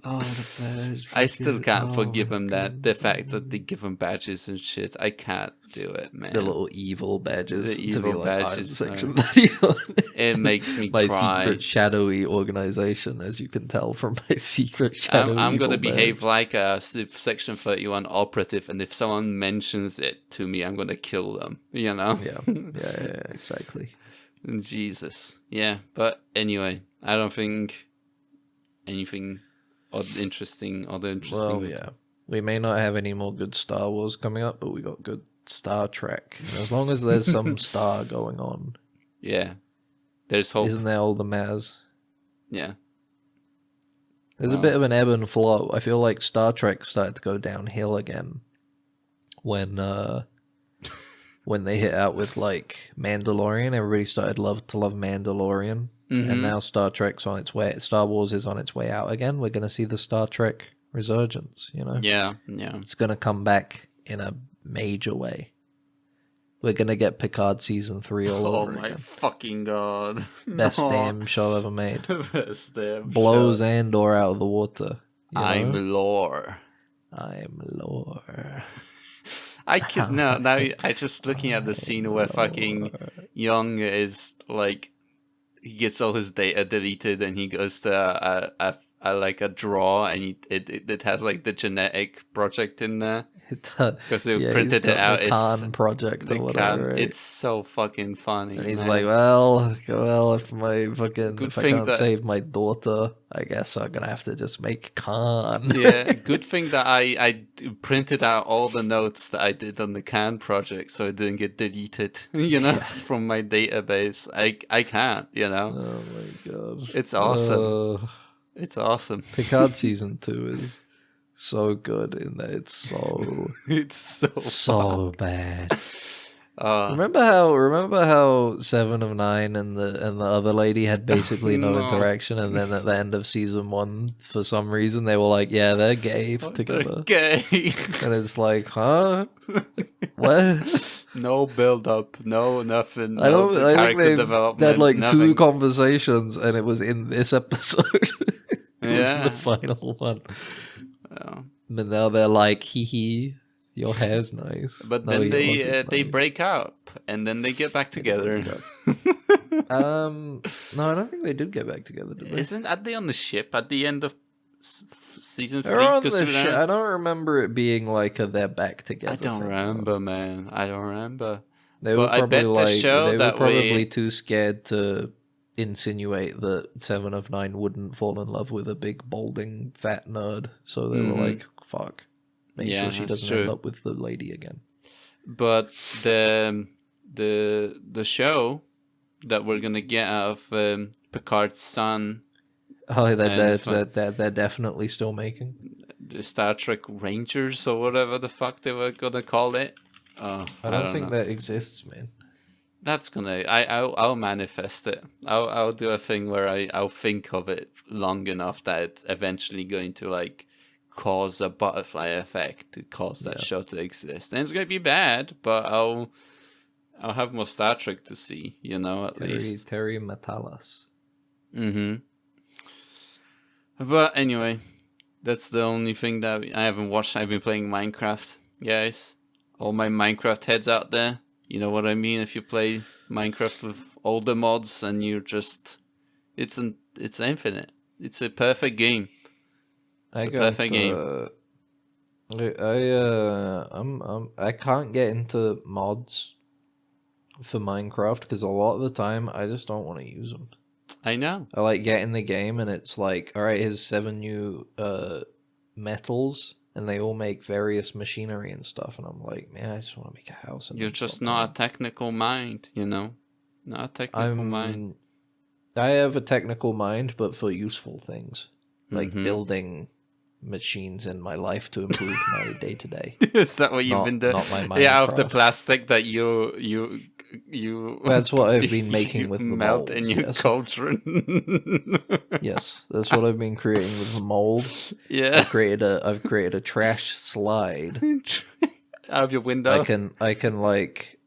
Oh, the badge. I still can't forgive him the fact that they give him badges and shit. I can't do it, man. The little evil badges. The evil to be like, badges, I'm Section 31. It makes me my cry. secret shadowy organization, as you can tell from my secret shadowy I'm going to evil behave badge. like a Section 31 operative, and if someone mentions it to me, I'm going to kill them, you know? Yeah, exactly. Jesus. Yeah, but anyway, I don't think anything interesting. Well, yeah. We may not have any more good Star Wars coming up, but we got good Star Trek. And as long as there's some Star going on. Yeah. There's hope. Isn't there all the Maz? Yeah. There's a bit of an ebb and flow. I feel like Star Trek started to go downhill again when they hit out with like Mandalorian. Everybody started to love Mandalorian. And now Star Trek's on its way. Star Wars is on its way out again. We're going to see the Star Trek resurgence, you know? Yeah. It's going to come back in a major way. We're going to get Picard Season 3 all over again. Oh my fucking god. Best damn show ever made. Best damn Blows show. Andor out of the water. I'm know? lore. I'm lore. I could now I just looking at the scene where fucking Young is like he gets all his data deleted and he goes to a draw and it has like the genetic project in there. Because they printed it out. The Khan project or whatever. Right? It's so fucking funny. And he's man. like, well, if I can't that- save my daughter, I guess I'm gonna have to just make Khan. Yeah, good thing that I printed out all the notes that I did on the Khan project, so it didn't get deleted. You know, from my database. I can't. You know. Oh my god, it's awesome. It's awesome. Picard season 2 is so good in that it's so it's so bad. Remember how 7 of 9 and the other lady had basically no interaction, and then at the end of season 1, for some reason they were like, yeah, they're gay together. They're gay. And it's like, huh? What? No build up, no nothing. I think they've development. had like nothing. 2 conversations, and it was in this episode. It was Yeah. the final one. Yeah. But now they're like, hee hee, your hair's nice. But No, then yours is they nice. break up and then they get back together. No, I don't think they did get back together, did they? Are they on the ship at the end of season 3? They're on the 'Cause ship. I don't remember it being like they're back together. I don't thing. remember, man. I don't remember. They were But I probably bet the show they were that probably we- too scared to insinuate that 7 of 9 wouldn't fall in love with a big balding fat nerd, so they were like, "Fuck, make Yeah, sure she that's doesn't end true. up with the lady again." But the show that we're gonna get out of Picard's son, Oh, And they're definitely still making. the Star Trek Rangers or whatever the fuck they were gonna call it. I don't think know. that exists, man. That's gonna. I'll manifest it. I'll do a thing where I'll think of it long enough that it's eventually going to like cause a butterfly effect to cause that show to exist. And it's gonna be bad, but I'll have more Star Trek to see. You know, at least. Terry Matalas. Mm-hmm. But anyway, that's the only thing that I haven't watched. I've been playing Minecraft, guys. All my Minecraft heads out there. You know what I mean? If you play Minecraft with all the mods and you're just... It's infinite. It's a perfect game. I a got perfect game. I can't get into mods for Minecraft because a lot of the time I just don't want to use them. I know. I like get in the game and it's like, all right, here's 7 new metals, and they all make various machinery and stuff, and I'm like, man, I just want to make a house. And You're just not a technical mind, you know? Not a technical mind. I have a technical mind, but for useful things, like Mm-hmm. building machines in my life to improve my day to day. Is that what you've been doing? Not my Yeah, out of the Minecraft. plastic that you That's what I've been making with the melt molds, in your yes. cauldron. Yes, that's what I've been creating with the molds. Yeah. I've created a trash slide. Out of your window. I can like,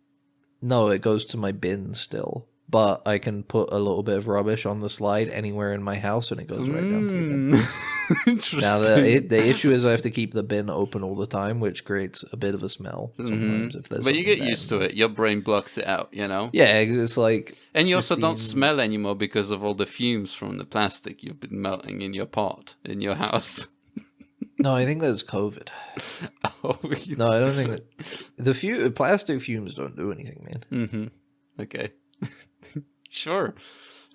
no, it goes to my bin still, but I can put a little bit of rubbish on the slide anywhere in my house, and it goes right down to the bin. Interesting. Now the issue is I have to keep the bin open all the time, which creates a bit of a smell sometimes. If there's But you get something used bad. to it. Your brain blocks it out, you know? Yeah, it's like, And you also don't 15 smell anymore because of all the fumes from the plastic you've been melting in your pot, in your house. no, I think that's COVID. Oh, No, I don't think the plastic fumes don't do anything, man. Mm-hmm. Okay. Sure.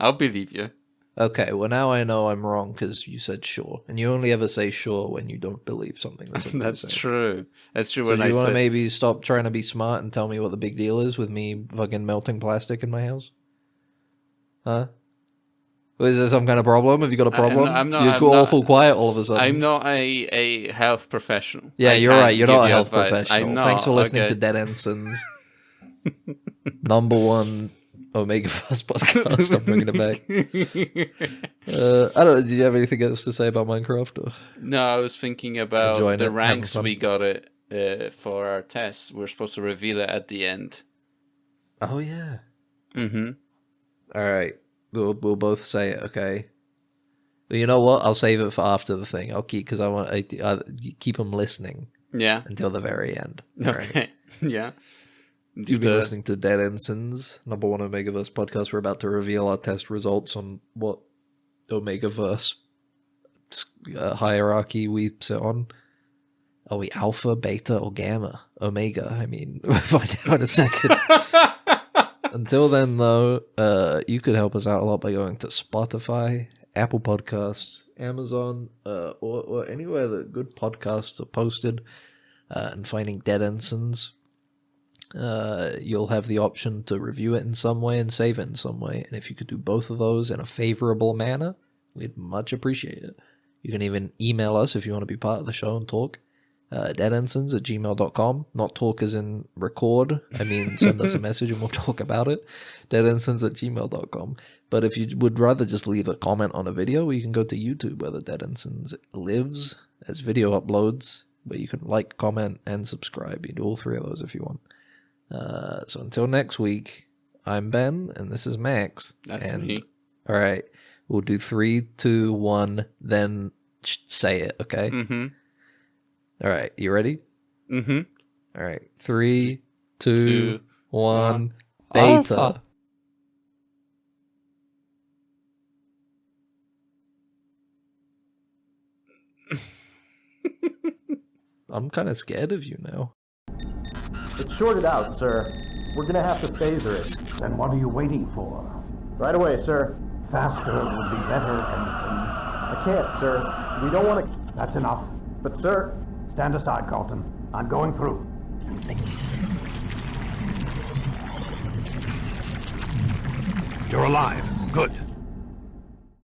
I'll believe you. Okay, well now I know I'm wrong because you said sure, and you only ever say sure when you don't believe something. That's true. That's true. So When do I you want to said, maybe stop trying to be smart and tell me what the big deal is with me fucking melting plastic in my house? Huh? Is there some kind of problem? Have you got a problem? I'm not- You're I'm not- awful quiet all of a sudden. I'm not a health professional. Yeah, I you're can't right. You're give not a you health advice. professional. I'm not. Thanks for listening Okay. to Dead Ensigns. #1 Omegaverse podcast. I'm bringing it back. I don't. Did you have anything else to say about Minecraft? Or? No, I was thinking about Enjoying the it, having ranks fun. we got it for our tests. We're supposed to reveal it at the end. Oh yeah. Mm-hmm. All right. We'll both say it. Okay. But you know what? I'll save it for after the thing. I'll keep because I keep them listening Yeah. until the very end. All right. Okay. Yeah. You've been listening to Dead Ensigns, #1 Omegaverse podcast. We're about to reveal our test results on what Omegaverse hierarchy we sit on. Are we alpha, beta, or gamma? Omega, I mean, we'll find out in a second. Until then, though, you could help us out a lot by going to Spotify, Apple Podcasts, Amazon, or anywhere that good podcasts are posted, and finding Dead Ensigns. You'll have the option to review it in some way and save it in some way. And if you could do both of those in a favorable manner, we'd much appreciate it. You can even email us if you want to be part of the show and talk. deadensigns@gmail.com. Not talk as in record. I mean, send us a message and we'll talk about it. deadensigns@gmail.com. But if you would rather just leave a comment on a video, you can go to YouTube where the Dead Ensigns lives as video uploads, where you can like, comment, and subscribe. You do all 3 of those if you want. So until next week, I'm Ben, and this is Max. That's and, me. All right, we'll do 3, 2, 1, then say it, okay? Mm-hmm. All right, you ready? Mm-hmm. All right, 3, 2, 2, 1, beta. Alpha. I'm kind of scared of you now. It's shorted out, sir. We're gonna have to phaser it. Then what are you waiting for? Right away, sir. Faster would be better, Ensign. I can't, sir. We don't want to... That's enough. But, sir... Stand aside, Carlton. I'm going through. You're alive. Good.